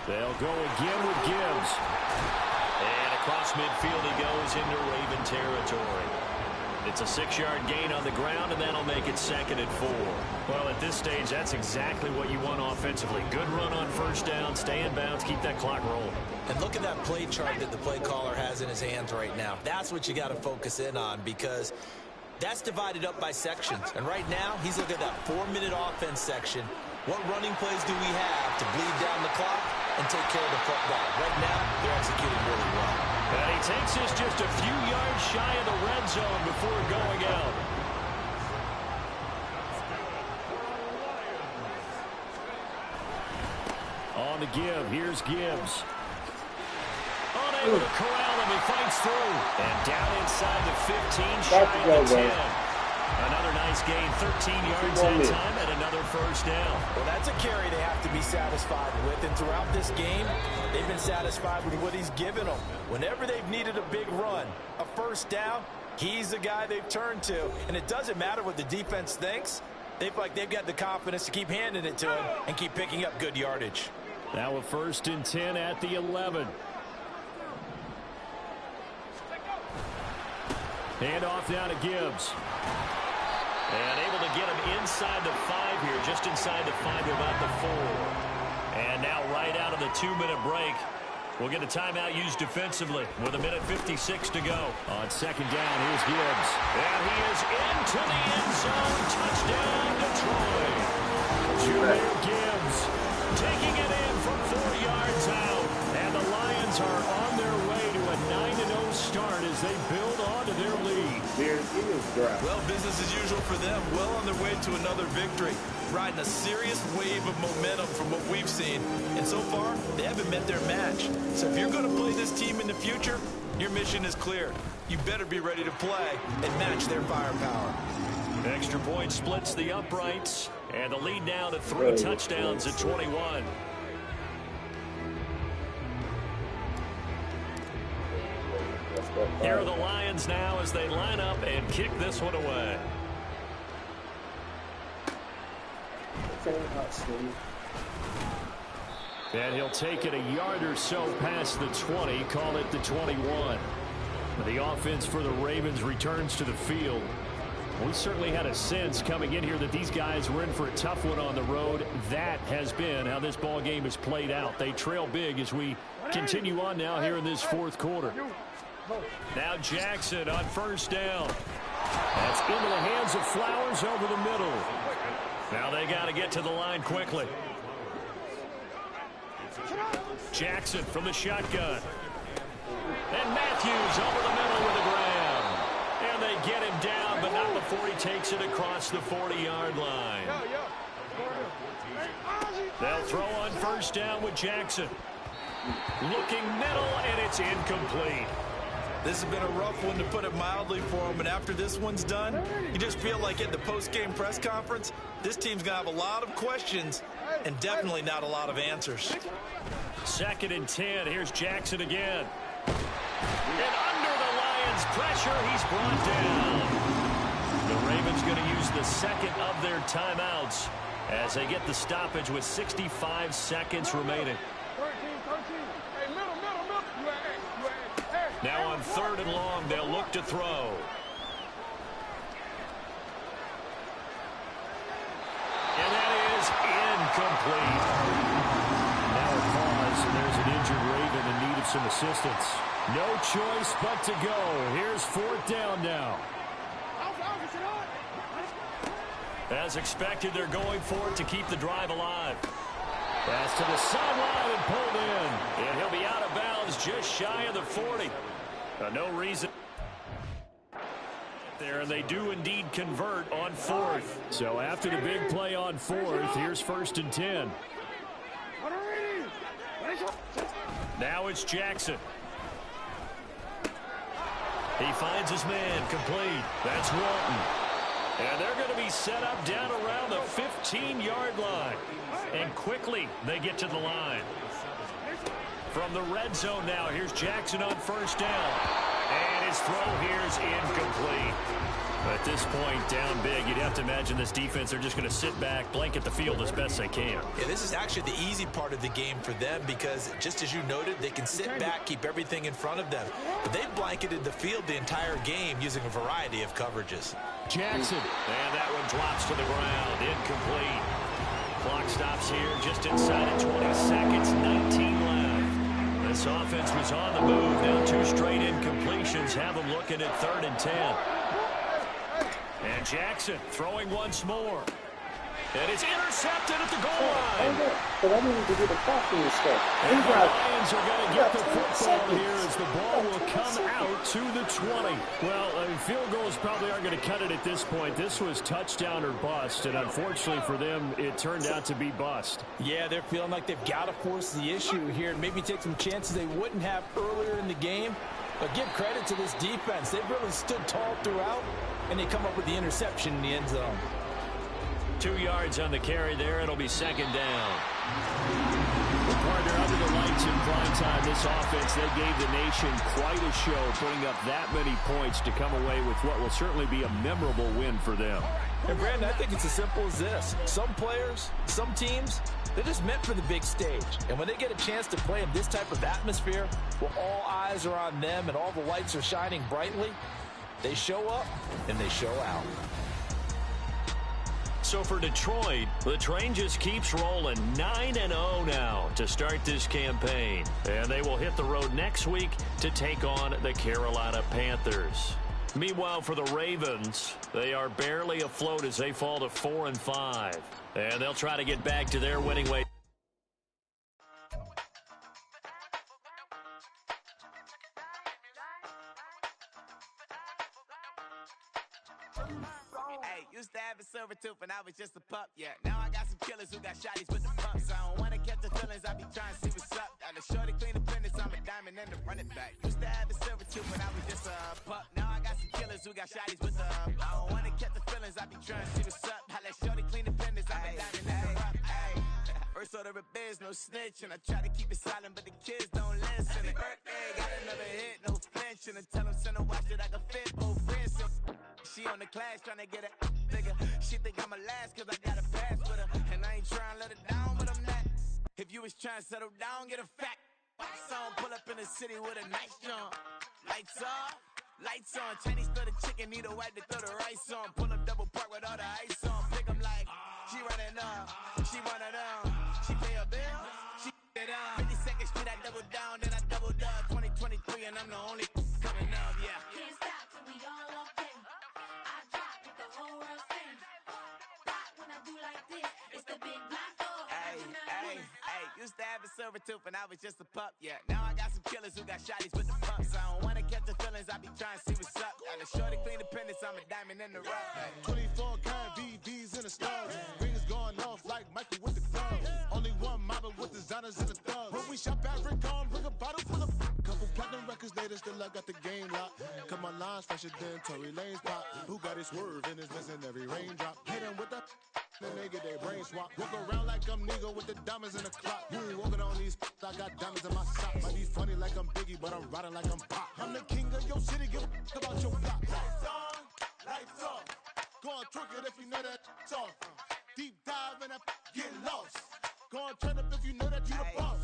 They'll go again with Gibbs. And across midfield he goes into Raven territory. It's a 6-yard gain on the ground, and that'll make it 2nd and 4. Well, at this stage, that's exactly what you want offensively. Good run on 1st down, stay in bounds, keep that clock rolling. And look at that play chart that the play caller has in his hands right now. That's what you got to focus in on because that's divided up by sections. And right now, he's looking at that 4-minute offense section. What running plays do we have to bleed down the clock and take care of the football? Right now, they're executing really well. And he takes us just a few yards shy of the red zone before going out. On the give, here's Gibbs. Unable to corral him, he fights through. And down inside the 15, shy of the 10. Another nice gain, 13 yards that time, and another first down. Well, that's a carry they have to be satisfied with, and throughout this game, they've been satisfied with what he's given them. Whenever they've needed a big run, a first down, he's the guy they've turned to, and it doesn't matter what the defense thinks. They feel like they've got the confidence to keep handing it to him and keep picking up good yardage. Now a 1st and 10 at the 11. Hand off now to Gibbs. And able to get him inside the 5 here, just inside the 5 to about the 4. And now right out of the 2-minute break, we'll get a timeout used defensively with 1:56 to go. On second down, here's Gibbs. And he is into the end zone. Touchdown, Detroit. Junior Gibbs taking it in from 4 yards out. And the Lions are on their way to a 9-0 start as they build on to their lead. Well, business as usual for them. Well on their way to another victory. Riding a serious wave of momentum from what we've seen. And so far, they haven't met their match. So if you're going to play this team in the future, your mission is clear. You better be ready to play and match their firepower. Extra point splits the uprights. And the lead now to 3 touchdowns at 21. Here are the Lions now as they line up and kick this one away. And he'll take it a yard or so past the 20, call it the 21. The offense for the Ravens returns to the field. We certainly had a sense coming in here that these guys were in for a tough one on the road. That has been how this ball game has played out. They trail big as we continue on now here in this 4th quarter. Now Jackson on first down. That's into the hands of Flowers over the middle. Now they got to get to the line quickly. Jackson from the shotgun. And Matthews over the middle with a grab. And they get him down, but not before he takes it across the 40-yard line. They'll throw on first down with Jackson. Looking middle, and it's incomplete. This has been a rough one, to put it mildly, for him. And after this one's done, you just feel like at the post-game press conference, this team's going to have a lot of questions and definitely not a lot of answers. 2nd and 10. Here's Jackson again. And under the Lions' pressure, he's brought down. The Ravens going to use the 2nd of their timeouts as they get the stoppage with 65 seconds remaining. Now on 3rd and long, they'll look to throw. And that is incomplete. Now a pause, and there's an injured Raven in need of some assistance. No choice but to go. Here's 4th down now. As expected, they're going for it to keep the drive alive. Pass to the sideline and pulled in. And he'll be out of bounds just shy of the 40. No reason there, and they do indeed convert on 4th. So after the big play on 4th, here's 1st and 10. Now it's Jackson. He finds his man, complete. That's Walton. And they're going to be set up down around the 15-yard line. And quickly they get to the line. From the red zone now, here's Jackson on first down. And his throw here is incomplete. At this point, down big, you'd have to imagine this defense are just going to sit back, blanket the field as best they can. Yeah, this is actually the easy part of the game for them because, just as you noted, they can sit back, keep everything in front of them. But they've blanketed the field the entire game using a variety of coverages. Jackson. And that one drops to the ground. Incomplete. Clock stops here just inside of 20 seconds. 19 left. This offense was on the move. Now 2 straight incompletions have them looking at 3rd and 10. And Jackson throwing once more. And it's intercepted at the goal line. But I need to do the passing stuff. And the Lions are going to get the football here as the ball will come out to the 20. Well, field goals probably aren't going to cut it at this point. This was touchdown or bust, and unfortunately for them, it turned out to be bust. Yeah, they're feeling like they've got to force the issue here and maybe take some chances they wouldn't have earlier in the game. But give credit to this defense. They've really stood tall throughout, and they come up with the interception in the end zone. 2 yards on the carry there. It'll be 2nd down. Partner, under the lights in prime time, this offense, they gave the nation quite a show, putting up that many points to come away with what will certainly be a memorable win for them. And Brandon, I think it's as simple as this. Some players, some teams, they're just meant for the big stage. And when they get a chance to play in this type of atmosphere, where all eyes are on them and all the lights are shining brightly, they show up and they show out. So for Detroit, the train just keeps rolling 9-0 now to start this campaign. And they will hit the road next week to take on the Carolina Panthers. Meanwhile, for the Ravens, they are barely afloat as they fall to 4-5. And they'll try to get back to their winning way. Used to have a silver tooth when I was just a pup, yeah. Now I got some killers who got shotties with the pumps. I don't wanna catch the feelings, I be trying to see what's up. Got a shorty clean the fitness, I'm a diamond and the running back. Used to have a silver tooth when I was just a pup. Now I got some killers who got shotties with the I don't wanna catch the feelings, I be trying to see what's up. I let shorty clean the fitness, I'm a diamond and the rough. First order of biz, no snitch, and I try to keep it silent, but the kids don't listen. Birthday, got another hit, no flinch, and I tell them send a watch that I can fit both wrists. She on the class trying to get it bigger. She think I'm a last cause I got a pass with her. And I ain't trying to let her down, but I'm not. If you was trying to settle down, get a fact. Song pull up in the city with a nice jump. Lights off, lights on. Chinese throw the chicken, need a wipe to throw the rice on. Pull up double park with all the ice on. Pick 'em like, she running up, she one of them. She pay her bill, she it up. 52nd Street, I double down, then I doubled up. 2023 and I'm the only coming up, yeah. Can't stop till we all up in. I drop with the whole world sing. Rock when I do like this, it's the big black dog. Hey, used to have a silver tooth when I was just a pup, yeah. Now I got some killers who got shotties with the pumps. I don't wanna catch the feelings, I be trying to see what's up. Got a shorty clean the pendants, I'm a diamond in the rough. 24 karat VVs in the stars. Rings going off like Michael with the club. Only one model with designers in the thugs. When we shop at Rick on, bring a bottle full of couple platinum records later, still I got the game locked. Cause my lines fresher than Tory Lane's pop. Who got his swerve and is missing every raindrop. Hit them with the then they get their brain swap. Walk around like I'm nigga with the diamonds in the clock. You ain't walking on these I got diamonds in my socks. Might be funny like I'm Biggie, but I'm riding like I'm Pop. I'm the king of your city, give a about your block. Lights on, lights off. Go on, twerk it if you know that off. Deep dive and get lost. Go on, turn up if you know that you the boss.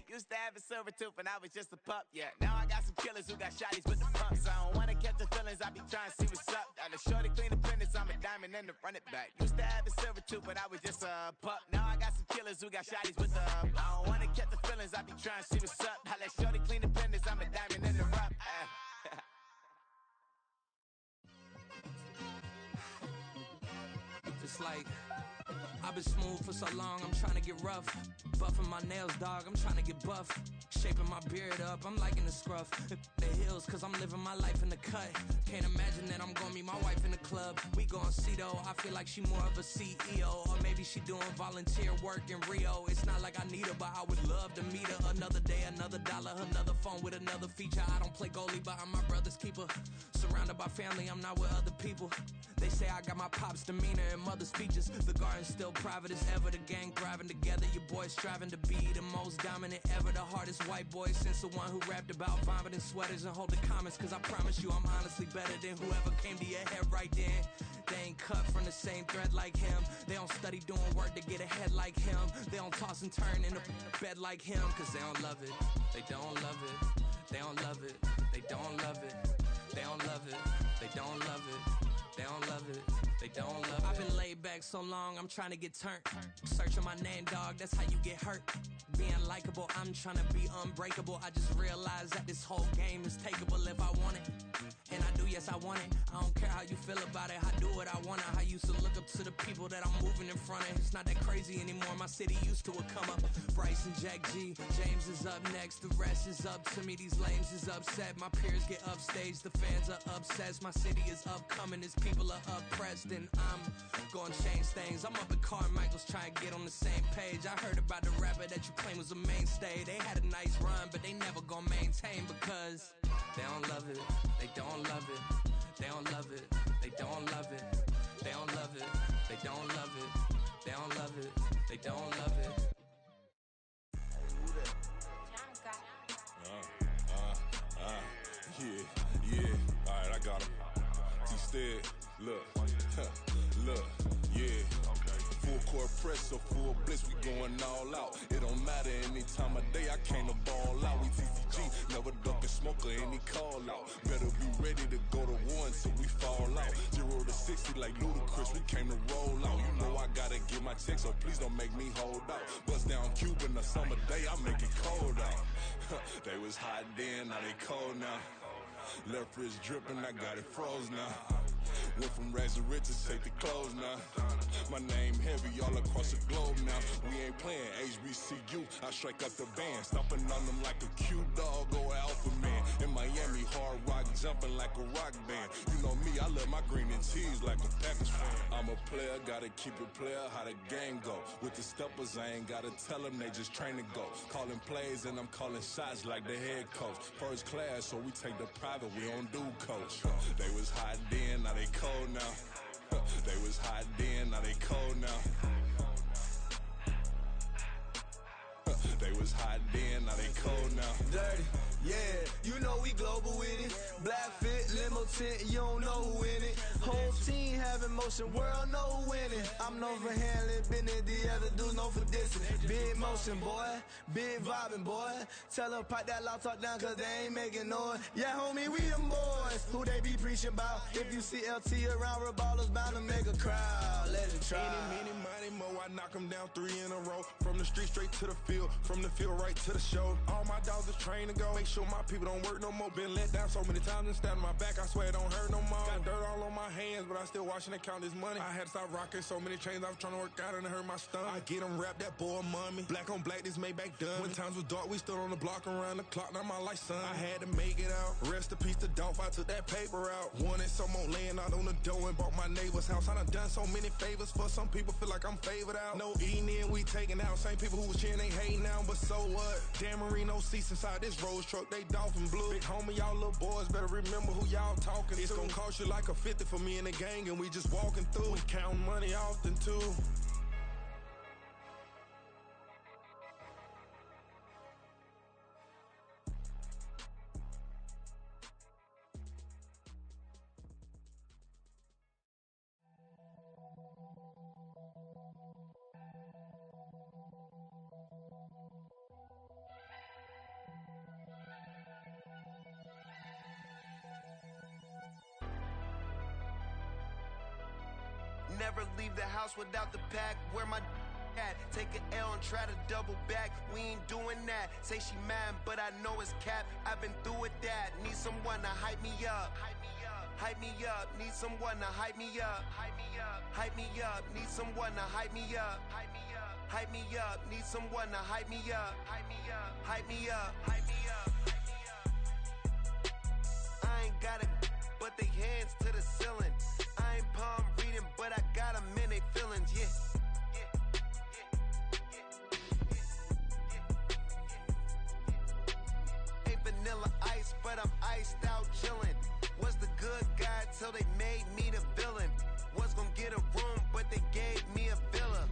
Used to have a silver tooth when I was just a pup, yeah. Now I got some killers who got shotties with the pumps. I don't wanna catch the feelings, I be trying to see what's up. Got a shorty clean the pendants, I'm a diamond and the run it back. Used to have a silver tooth when I was just a pup. Now I got some killers who got shotties with the I don't wanna catch the feelings, I be trying to see what's up. I let shorty clean the pendants, I'm a diamond in the rough. It's like I've been smooth for so long, I'm trying to get rough. Buffing my nails, dog, I'm trying to get buff. Shaping my beard up, I'm liking the scruff. The hills, cause I'm living my life in the cut. Can't imagine that I'm gonna meet my wife in the club. We gon' see though, I feel like she more of a CEO. Or maybe she doing volunteer work in Rio. It's not like I need her, but I would love to meet her. Another day, another dollar, another phone with another feature. I don't play goalie, but I'm my brother's keeper. Surrounded by family, I'm not with other people. They say I got my pop's demeanor and mother's features. The garden's still private as ever. The gang thriving together. Your boys striving to be the most dominant ever. The hardest white boy since the one who rapped about vomiting sweaters and holding comments. Cause I promise you I'm honestly better than whoever came to your head right then. They ain't cut from the same thread like him. They don't study doing work to get ahead like him. They don't toss and turn in a bed like him. Cause they don't love it. They don't love it. They don't love it. They don't love it. They don't love it. They don't love it. They don't love it, they don't love it. I've been laid back so long, I'm trying to get turned. Searching my name, dog, that's how you get hurt. Being likable, I'm trying to be unbreakable. I just realized that this whole game is takeable if I want it. And I do, yes, I want it. I don't care how you feel about it, I do what I want. I used to look up to the people that I'm moving in front of. It's not that crazy anymore, my city used to it come up. Bryce and Jack G, James is up next. The rest is up to me, these lames is upset. My peers get upstaged, the fans are obsessed. My city is upcoming, it's people are oppressed, and I'm gonna change things. I'm up at Carmichael's trying to get on the same page. I heard about the rapper that you claim was a mainstay. They had a nice run, but they never gonna maintain because they don't love it. They don't love it. They don't love it. They don't love it. They don't love it. They don't love it. They don't love it. They don't love it. Yeah. All right, I got him. Instead, look, yeah. Full Full court press or full blitz, we going all out. It don't matter any time of day, I came to ball out. We TCG, never duck a smoker, any call out. Better be ready to go to war until we fall out. 0 to 60 like Ludacris, we came to roll out. You know I gotta get my check, so please don't make me hold out. Bust down Cuban a summer day, I make it cold out. They was hot then, now they cold now. Left wrist dripping, I got it froze now. Went from rags to riches, take the clothes now. My name heavy all across the globe now. We ain't playing HBCU, I strike up the band. Stomping on them like a Q dog or alpha man. In Miami, hard rock jumping like a rock band. You know me, I love my green and cheese like a Packers fan. I'm a player, gotta keep it player, how the game go. With the steppers, I ain't gotta tell them, they just train to go. Calling plays and I'm calling shots like the head coach. First class, so we take the private, we don't do coach. They was hot then, now they cold now. They was hot then, now they cold now. They was hot then, now they cold now. Dirty, yeah, you know we global with it. Black fit, limo tint, you don't know who in it. Whole team having motion, world know who winning. I'm known for handling business, the other dudes known for dissing. Big motion, boy, big vibing, boy. Tell them pipe that loud talk down, cause they ain't making noise. Yeah, homie, we them boys, who they be preaching about. If you see LT around, ballers bound to make a crowd. Let it try. Eeny, meeny, miny, mo, I knock them down 3 in a row. From the street straight to the field, from the field right to the show. All my dogs is trained to go. Make sure my people don't work no more. Been let down so many times and stand on my back, I swear it don't hurt no more. Got dirt all on my hands, but I still watching and count this money. I had to stop rocking so many chains, I was trying to work out and it hurt my stomach. I get them wrapped, that boy mommy. Black on black, this Maybach done. When times was dark, we stood on the block around the clock, now my life son. I had to make it out. Rest in peace to Dolph, I took that paper out. Wanted some more laying out on the dough and bought my neighbor's house. I done done so many favors for some people, feel like I'm favored out. No eating in, we taking out. Same people who was cheering, they hating now, but so what? Dan Marino seats inside this Rolls truck, they dolphin blue. Big homie, y'all little boys better remember who y'all talking to. It's gonna cost you like a 50 for me and the gang, and we just walking through. We counting money often too. Never leave the house without the pack. Where my at? Take an L and try to double back. We ain't doing that. Say she mad, but I know it's cap. I've been through with that. Need someone to hype me up. Hype me up. Need someone to hype me up. Hype me up. Need someone to hype me up. Hype me up. Need someone to hype me up. Hype me up. Hype me up. I ain't got it, but they hands to the ceiling. I ain't palm reading, but I got them in they feelings, yeah. Ain't vanilla ice, but I'm iced out chillin'. Was the good guy till they made me the villain. Was gonna get a room, but they gave me a villa.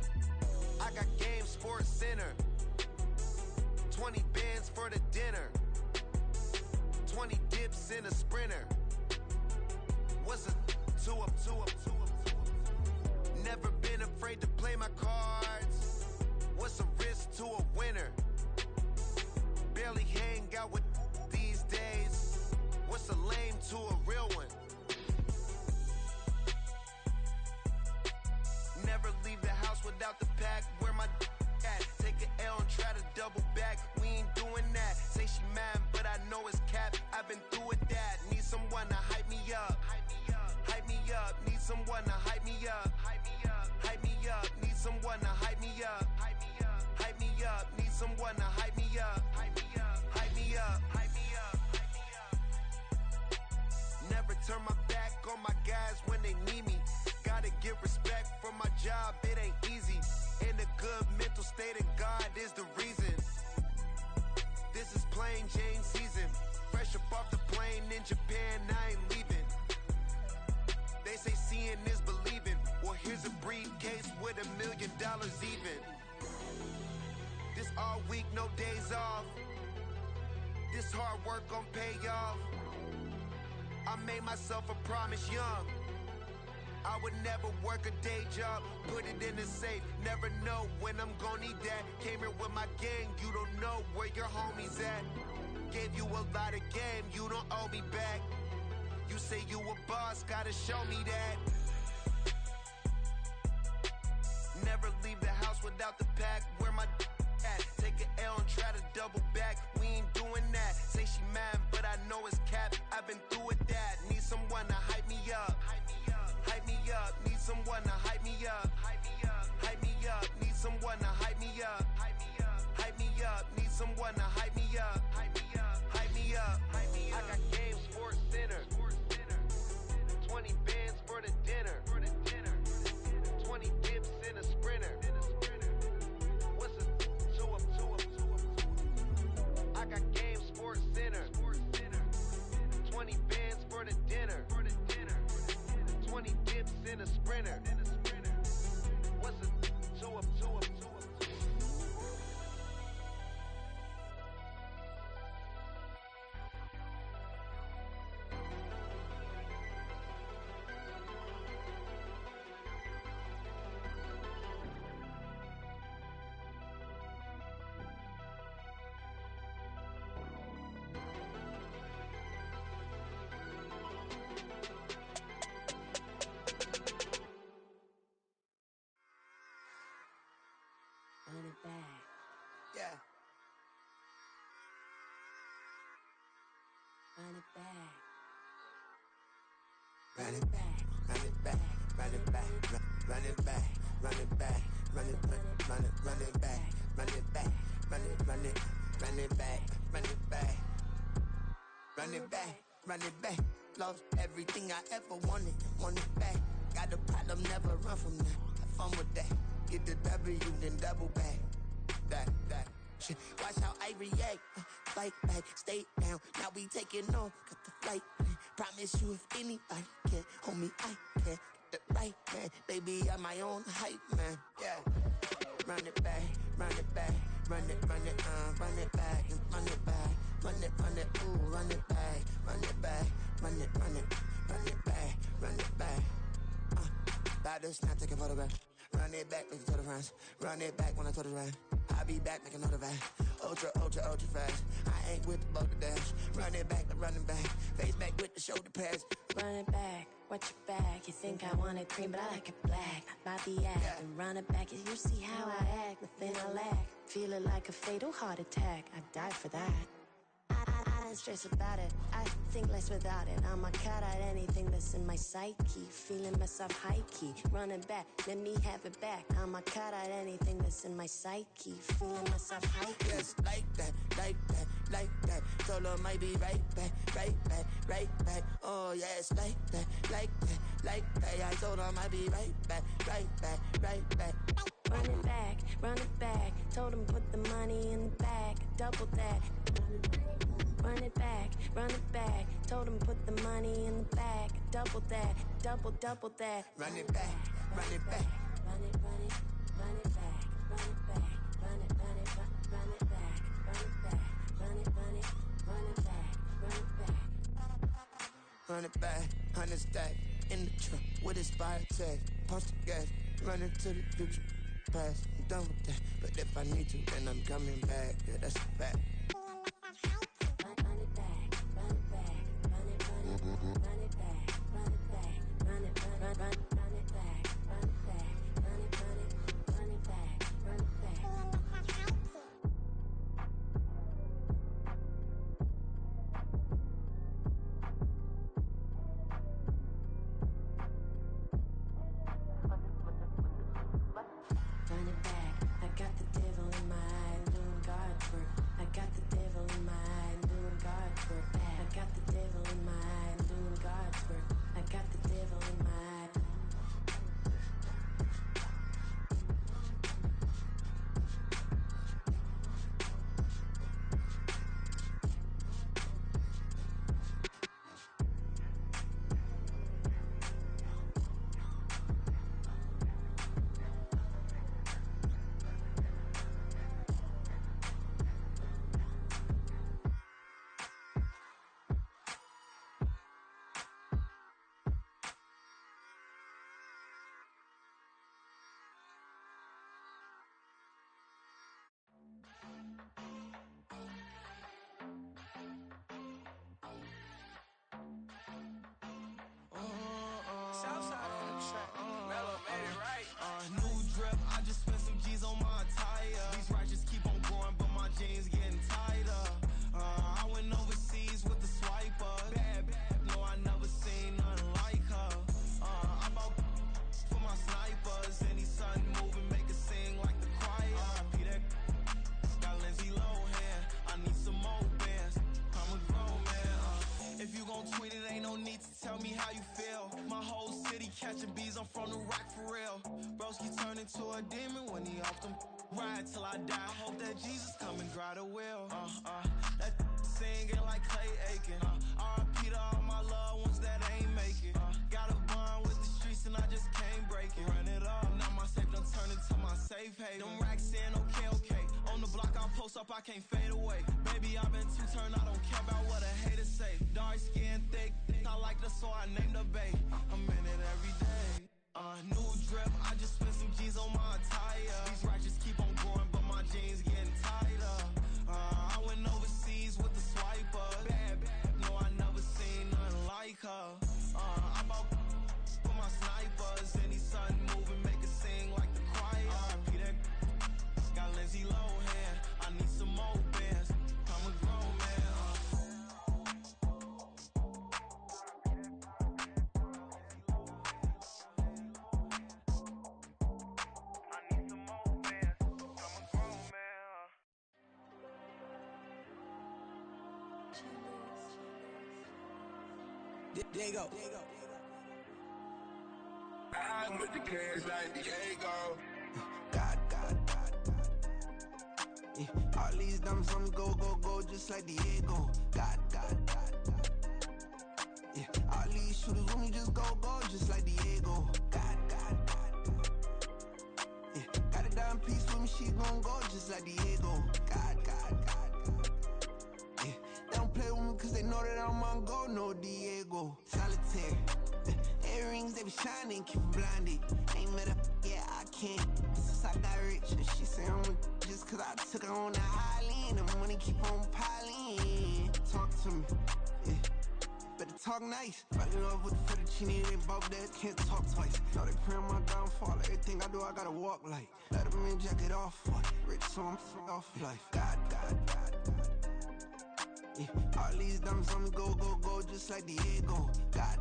I got game, Sports Center. 20 bands for the dinner. 20 dips in a Sprinter. What's a two up. Never been afraid to play my cards. What's a risk to a winner? Barely hang out with these days. What's a lame to a real one? Never leave the house without the pack. Where my at? Take an L and try to double back. We ain't doing that. Say she mad, but I know it's cap. I've been through with that. Need someone to hype me up. Hype me up. Need someone to hype me up. Hype me up. Need someone to hype me up. Hype me up. Need someone to hype me up. Hype me up. Hype me up. Never turn my back on my guys when they need me. Gotta give respect for my job, it ain't easy. In a good mental state and God is the reason. This is plain Jane season. Fresh up off the plane in Japan, I ain't leaving. They say seeing is believing. Well, here's a briefcase with $1 million even. This all week, no days off. This hard work gon' pay off. I made myself a promise young. I would never work a day job, put it in the safe. Never know when I'm gonna need that. Came here with my gang, you don't know where your homies at. Gave you a lot of game, you don't owe me back. You say you a boss, gotta show me that. Never leave the house without the pack. Where my at? Take an L and try to double back. We ain't doing that. Say she mad, but I know it's cap. I've been through with that. Need someone to hype me up. Hype me up. Need someone to hype me up. Hype me up. Need someone to hype me up. Hype me up. Need someone to hype me up. Hype me up. I got game, sports dinner. 20 bands for the dinner. 20 dips in a sprinter. What's a two up? I got game, sports center. 20 bands for the dinner. 20 dips in a sprinter. What's a two up? Run it back. Yeah. Run it back. Run it back, run it back, run it back, run it back, run it back, run it back, run it back, run it back, run it back, run it back, run it back, run it back. Lost everything I ever wanted it back. Got a problem, never run from that. Have fun with that. Get the W, then double back. That. Shit. Watch how I react. Fight back, stay down. Now we taking on. Got the flight plan. Promise you if anybody can, homie, I can. Get the right man. Baby, I'm my own hype man. Yeah. Run it back, run it back. Run it, run it back, and run it back. Run it, ooh, run it back. Run it back, run it back. Run it back. About to snap, take a photograph. Run it back, make it to the friends. Run it back when I told it right. I'll be back, make another back. Ultra fast. I ain't with the boat to dash. Run it back, I'm running back. Face back with the shoulder pads. Run it back, watch your back. You think I want it cream, but I like it black. Bobby act and run it back. You see how I act, nothing I lack. Feeling like a fatal heart attack. I'd die for that. I don't stress about it. I think less without it. I'ma cut out anything that's in my psyche. Feeling myself high key. Running back, let me have it back. I'ma cut out anything that's in my psyche. Feeling myself high key. Yes, like that. Told her might be right back. Oh yes, like that. I told her might be right back. Run it back. Told him put the money in the bag. Double that. Run it back. Told him put the money in the bag. Double that. Double that. Run it back. Run it back. Run it back. Run it back. Run it back. Run it back. Run it back. Run it back, 100 stack in the trunk with his fire tag. Punch the gas, running to the future. Past, I'm done with that. But if I need to, then I'm coming back. Yeah, that's a fact. Run it back. Run it back. Run it back. Run it back. Run it back. Run it back. Run it back. Run it back. Run it back, I got the devil in my eye, doing God's work. I got the devil in my eye, doing God's work. I got the devil in my eye, doing God's work. I got the devil in my eye. Southside on the track. Mello made it right. New drip, I just spent some G's on my attire. These righteous keep on going, but my jeans getting tighter. I went overseas with the swiper. Bad, no, I never seen nothing like her. I bought for my snipers. Any son moving, make it sing like the choir. Peter got Lindsay Lohan. I need some more bands. I'm a grown man. If you gon' tweet it, ain't no need to tell me how you feel. My whole city catching bees, I'm from the rock for real. Broski turned into a demon when he off them. Ride till I die. I hope that Jesus come and dry the wheel. That singing like Clay Aiken. R.I.P. to all my loved ones that ain't make it. Got a bond with the streets and I just can't break it. Run it up, now my safe done turned into my safe haven. Them racks in, okay. On the block I'll post up, I can't fade away. Baby, I've been too turned, I don't care about what a hater say. Dark skin, thick, I like the so I named the bae. I'm in it every day. New drip, I just spent some G's on my attire. These righteous keep on going, but my jeans getting tighter. I went overseas with the swiper. Bad, no, I never seen nothing like her. I bought for my snipers. Any son moving, make it sing like the choir. Peter got Lindsay Lohan. I need some more bands. I'm a grown man. Diego. I'm with the kids like Diego. God. Yeah, all these dumps on go, just like Diego. God. Yeah, all these shooters when we just go, just like Diego. God. Yeah, got a dime piece with me, she gon' go just like Diego. God. Yeah, they don't play with me cause they know that I'm on go, no Diego. Solitaire. Earrings, they be shining, keep them blinded. Ain't met up, yeah, I can't. Since I got rich, and she say I'm just cause I took her on the island. The money keep on piling. Talk to me, yeah. Better talk nice. Fucking up with the fettuccine, they both dead, can't talk twice. Know they pray on my downfall, everything I do, I gotta walk like. Let them in, jacket off, rich, so I'm off life. God. Yeah, all these dumps on me go, just like Diego. God.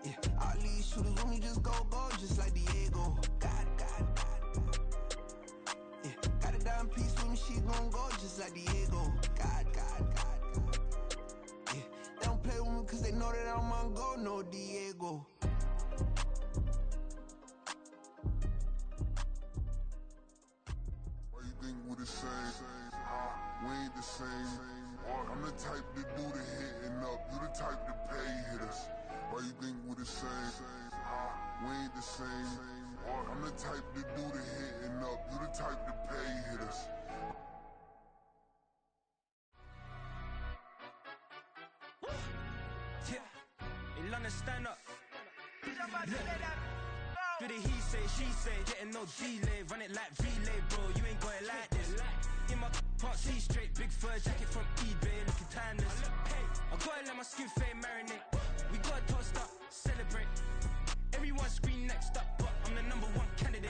Yeah, all these shooters when we just go, just like Diego. God. Yeah, got a dime piece with me, she gon' go just like Diego. God. Yeah, they don't play with me cause they know that I'm on go, no Diego. Why you think we the same? We ain't the same. I'm the type to do the hitting up. You the type to pay hitters. Why you think we the same? We ain't the same. I'm the type to do the hitting up. You the type to pay hitters. Yeah, in London, stand up. Look. Do the he say, she say, getting no delay, run it like relay, bro. You ain't got it like this. In my can't see straight, big fur jacket from eBay, looking timeless. I gotta let my skin fade marinate. We gotta toast up, celebrate. Everyone scream next up, but I'm the number one candidate.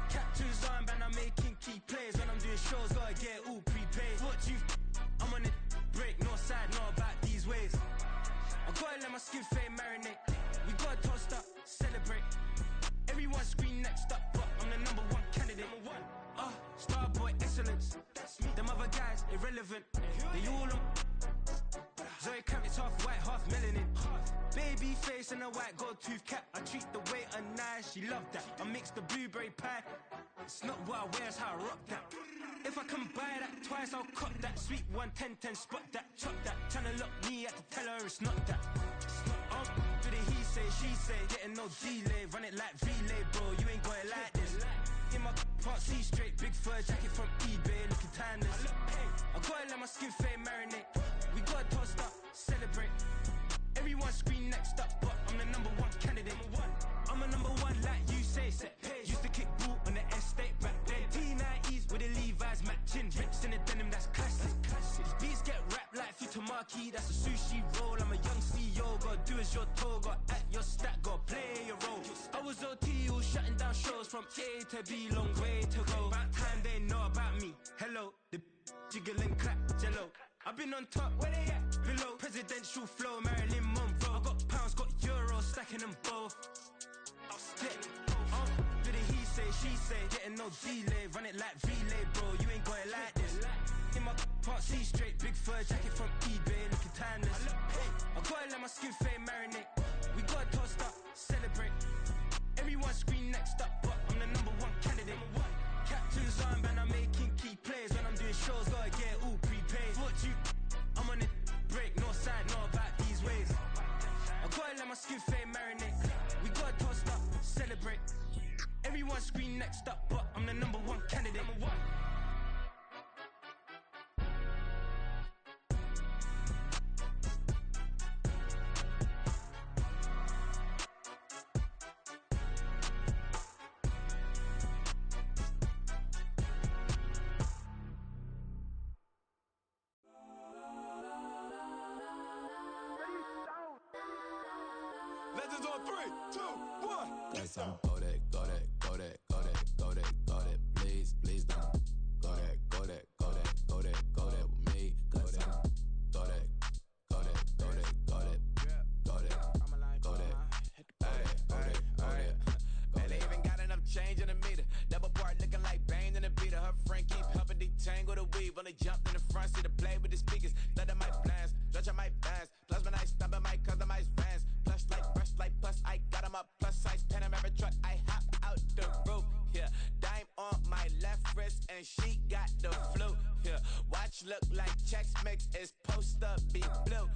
Captain's armband, I'm making key plays. When I'm doing shows, gotta get all prepaid. What you I'm on it, break, no side, know about these ways. I gotta let my skin fade marinate. We gotta toast up, celebrate. Everyone scream next up, but I'm the number one candidate. Starboy excellence. Them other guys irrelevant. They all on. Zoe Kravitz's half white, half melanin. Baby face and a white gold tooth cap. I treat the waiter nice, she love that. I mix the blueberry pie. It's not what I wear, it's how I rock that. If I can buy that twice, I'll cut that. Sweet 110, spot that, chop that. Tryna lock me at the tell her it's not that. Do the he say, she say, getting no delay, run it like relay, bro. You ain't got it like this. In my can't see straight, big fur jacket from eBay, looking timeless. I gotta let my skin fade marinate. We gotta toast up, celebrate. Everyone scream next up, but I'm the number one candidate. I'm a number one like you say. Used to kick ball on the estate back then. T90s with the Levi's matching. Rips in the denim, that's classic. These beats get wrapped like Futamaki, that's a sushi roll. I'm a young CEO, gotta do was your toe, got at your stat, got play your role. I was OT, all shutting down shows from A to B, long way to go. About time they know about me. Hello, the jiggle and clap, jello. I've been on top, where they at? Below. Presidential flow, Marilyn Monroe. I got pounds, got euros, stacking them both. I'll stick. Do the he say, she say, getting no delay, run it like relay, bro. You ain't got it like this. In my part C straight, big fur jacket from eBay, looking timeless. I gotta let my skin fade marinate. We gotta toast up, celebrate. Everyone scream next up, but I'm the #1 candidate. Captain's armband, I'm making key plays. When I'm doing shows, gotta get all prepaid. What you? I'm on it, break, no side, no about these ways. I gotta let my skin fade marinate. We gotta toast up, celebrate. Everyone scream next up, but I'm the #1 candidate. Legends on 3, 2, 1. Yes, I'm go that, go that, go that, go that, go that, go that. Please, please don't go that, go that, go that, go that, go that with me. Go that, go that, go that, go that, go that, go that, go that, go that. Man, they even got enough change in the meter. Double part looking like Bane in the beater. Her friend keep helping detangle the weave. Only jumped in the front seat to play with the speakers. Thunder my plans, stretch my bands. Plus when I stop at my customized vans. Plush like brush like plus I got them up. Plus size Panamera truck. I hop out the roof. Yeah, dime on my left wrist and she got the flu. Yeah, watch look like Chex Mix is post up be blue.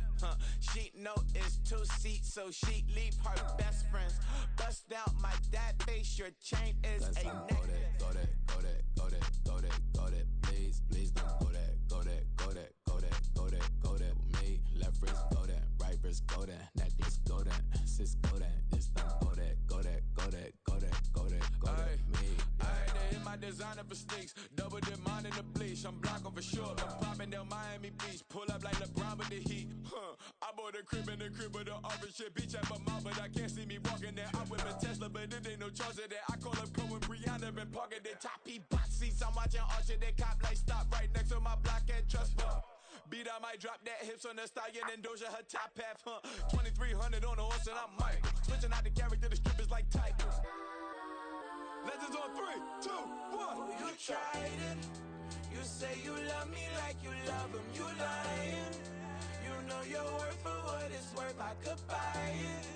She know it's 2 seats, so she leave her best friends. Bust out my dad face. Your chain is a neck. Go that, go that, go that, go that, go that, go that. Please, please don't go that, go that, go that, go that, go that, go that with me. Left wrist go that, right wrist go that, necklace go that, sis go that, just don't go that, go that, go that, go that, go that, go that with me. I had to hit my designer for sneaks. Double dip mine in the bleach. I'm blocking for sure. I'm popping down Miami Beach. Pull up like LeBron with the heat. I bought a crib in the crib with the office shit. Beach at my mouth, but I can't see me walking there. I'm with a Tesla, but it ain't no charge of that. I call up Cohen, Brianna, been parking the top P box seats. I'm watching Archer, they cop like stop right next to my block and trust fund. Beat I might drop that hips on the stallion and Doja her top half, 2300 on the horse and I'm Mike. Switching out the character, the strippers like Tigers. Legends on 3, 2, 1. You tried it. You say you love me like you love him. You lying. You know your worth for what it's worth. I could buy it.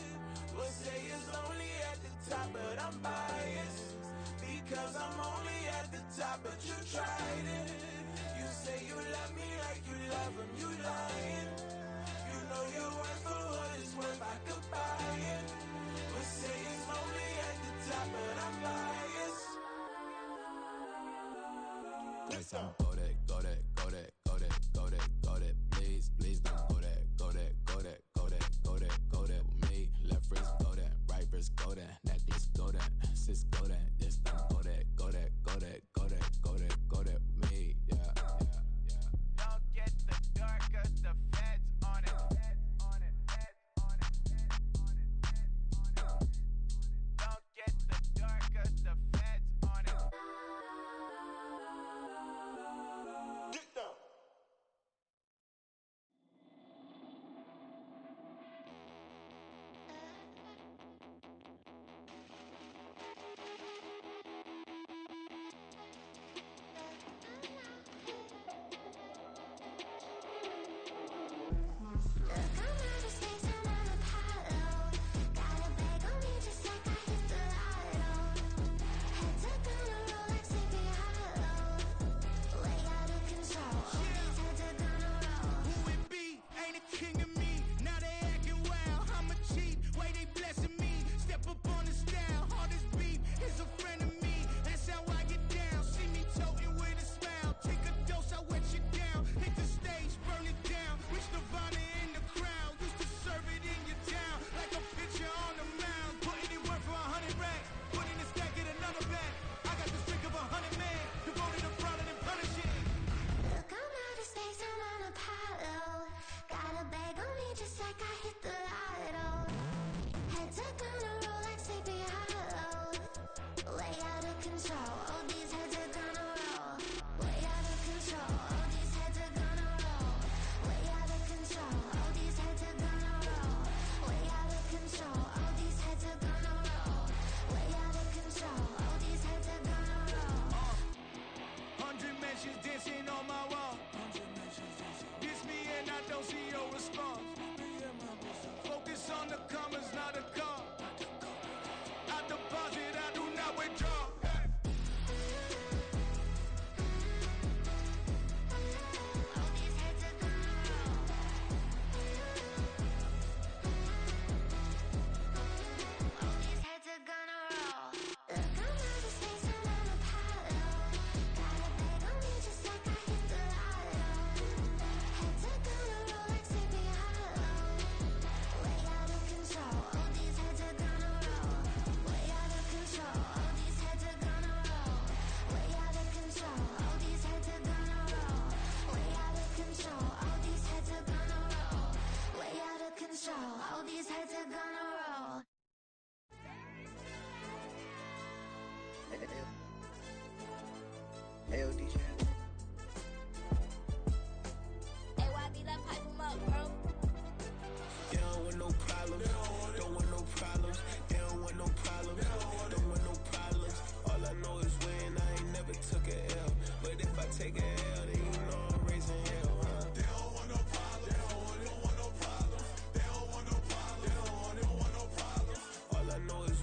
We'll say it's only at the top, but I'm biased because I'm only at the top. But you tried it. You say you love me like you love him. You lying. You know your worth for what it's worth. I could buy it. We'll say it's only at the top, but I'm biased. Yes, I'm go that, go that, go that, go that, go that, go that. Please, please don't go that, go that, go that, go that, go that, go that with me. Left wrist go that, right wrist go that, necklace go that, sis go that, just don't go that, go that, go that, go that, go that, go that with me. Yeah, yeah, yeah. Don't get the dark, cause the feds on it. Don't get the dark, cause the feds on it.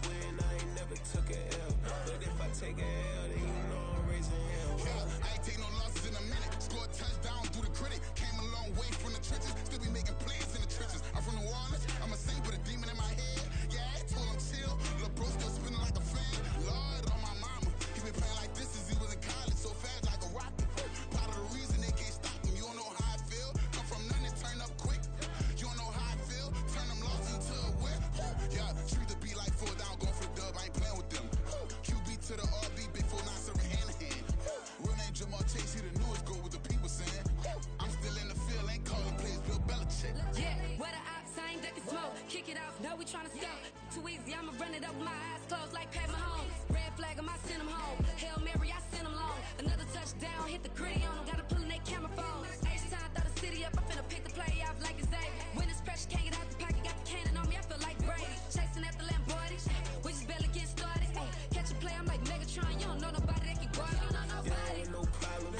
win, I ain't never took a L. But if I take a L, then you know I'm raising hell. Yeah, I ain't take no losses in a minute. Scored touchdown through the critic. Came a long way from the trenches. Still be making plays in the trenches. I'm from New Orleans. I'm a saint with a demon in my head. Yeah, I told him chill. Lil' bro still spinning like a fan. Lord on my mama. He been playing like this since he was in college. So fast like a rocket. Part of the reason they can't stop him. You don't know how I feel. Come from nothing, turn up quick. You don't know how I feel. Turn them losses into a win. Yeah, treat the beat like 4 down. Going for the dub. I ain't playing with them. QB to the RB. Big 4 not serving hand to hand. Real name Jamar Chase. He the newest goal with the people saying. I'm still in the field. Ain't calling plays. Bill Belichick. Yeah, where the ops, I ain't ducking smoke. Kick it off, no, we tryna scout. Too easy, I'ma run it up with my eyes closed like Pat Mahomes. Red flag, I send him home. Hail Mary, I send him long. Another touchdown, hit the gritty on him. Gotta pull in they camera phones. H-time, throw the city up. I finna pick the play off like it's Xavier. When it's pressure, can't get out the pocket. Got the cannon on me, I feel like Brady. Chasing after Lamborghini. We just barely get started. Catch a play, I'm like Megatron. You don't know nobody that can guard it. You know nobody. No problem.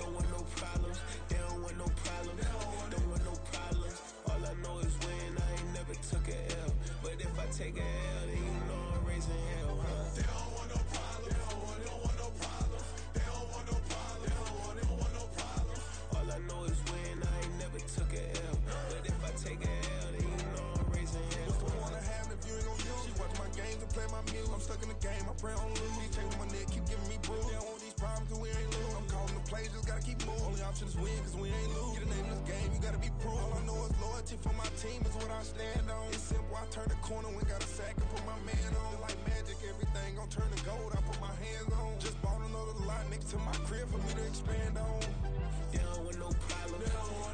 Don't want no problems. They don't want no problems. Don't want no problems. All I know is win. I ain't never took a L. But if I take a L, then you know I'm raising hell, huh? They don't want no problems. They don't want no problems. They don't want no problems. They don't want no problems. All I know is win. I ain't never took a L. But if I take a L, then you know I'm raising hell. What's the point of having if you ain't gon' use? She watch my games and play my music. I'm stuck in the game. I pray on lose. These chains on my neck keep giving me bruise. They don't want these problems cause we ain't lose. I'm calling the plays, just gotta keep moving. Only option is win cause we ain't lose. Get a name in this game, you gotta be proof. All I know is loyalty for my team is what I stand on. It's simple, I turn the corner when got a sack and put my man on. Like magic, everything gon' turn to gold. I put my hands on. Just bought another lot next to my crib for me to expand on. They don't want no problems.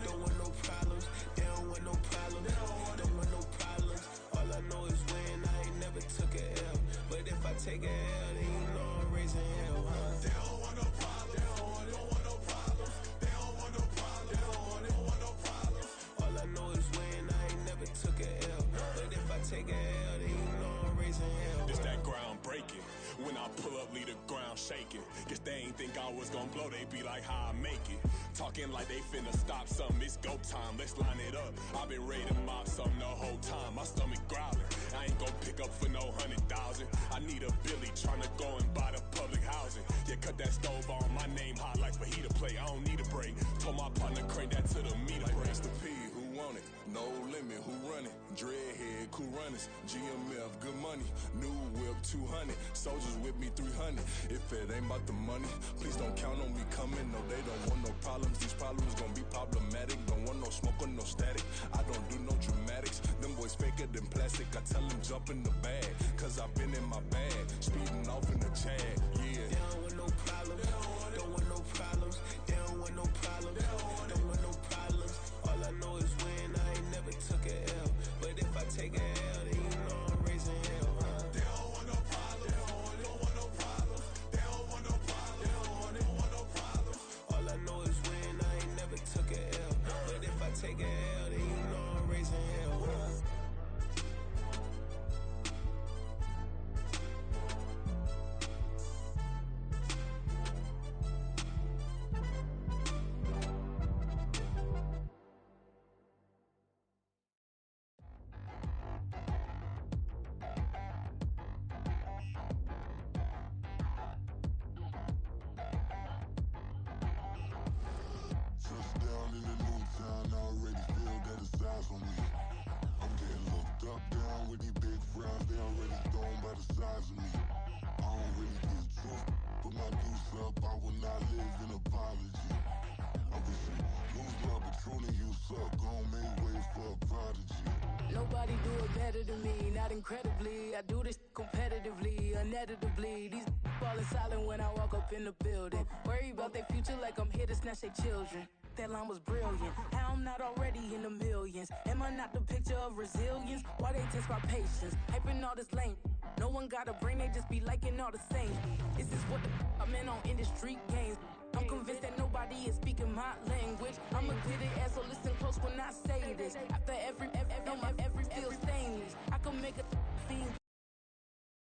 Don't want no problems. They don't want no problems. Don't want no problems. All I know is win. I ain't never took a L. But if I take a L, then you know I'm raising hell, huh? They don't want no problems. They don't want no problems. They don't want no problems. They don't want no problems. All I know is win. I ain't never took a L. But if I take a L, then you know I'm raising hell. It's that ground breaking. When I pull up, leave the ground shaking. Guess they ain't think I was gonna blow, they be like, how I make it. Talking like they finna stop something, it's go time, let's line it up. I've been ready to mob something the whole time, my stomach growling. I ain't gon' pick up for no 100,000. I need a Billy tryna go and buy the public housing. Yeah, cut that stove on, my name hot like fajita plate. I don't need a break. Told my partner crank that to the meter like break. Mr. P, who want it? No limit, who run it? Dreadhead, cool runners. GMF, good money. New whip, 200. Soldiers with me, 300. If it ain't about the money, please don't count on me coming. No, they don't want no problems. These problems gon' be problematic. Don't want no smoke or no static. I don't do no dramatics. Them boys faker than plastic. I tell them jump in the bag, cause I've been in my bag. Speeding off in the Jag, yeah. They don't want no problems. Don't want no problems. They don't want no problems. Don't want no problems. All I know is win. I ain't never took a L. But if I take a L, then you know I'm raising hell, huh? They don't want no problems. They don't want no problems. They don't want no problems. They don't want no problems. All I know is win. I ain't never took a L. But if I take a L, then you know I'm raising hell, huh? Touchdown in the new town, I already feel that it's eyes on me. I'm getting looked up, down with these big frowns, they already thrown by the size of me. I don't really give truth, put my deuce up, I will not live in apology. I wish you lose love, but truly you suck, gon' make way for a prodigy. Nobody do it better than me, not incredibly. I do this competitively, uneditably. These falling silent when I walk up in the building. Worry about their future like I'm here to snatch their children. That line was brilliant. How I'm not already in the millions? Am I not the picture of resilience? Why they test my patience? Hyping all this lame. No one got a brain, they just be liking all the same. This is what I'm in on industry games. I'm convinced that nobody is speaking my language.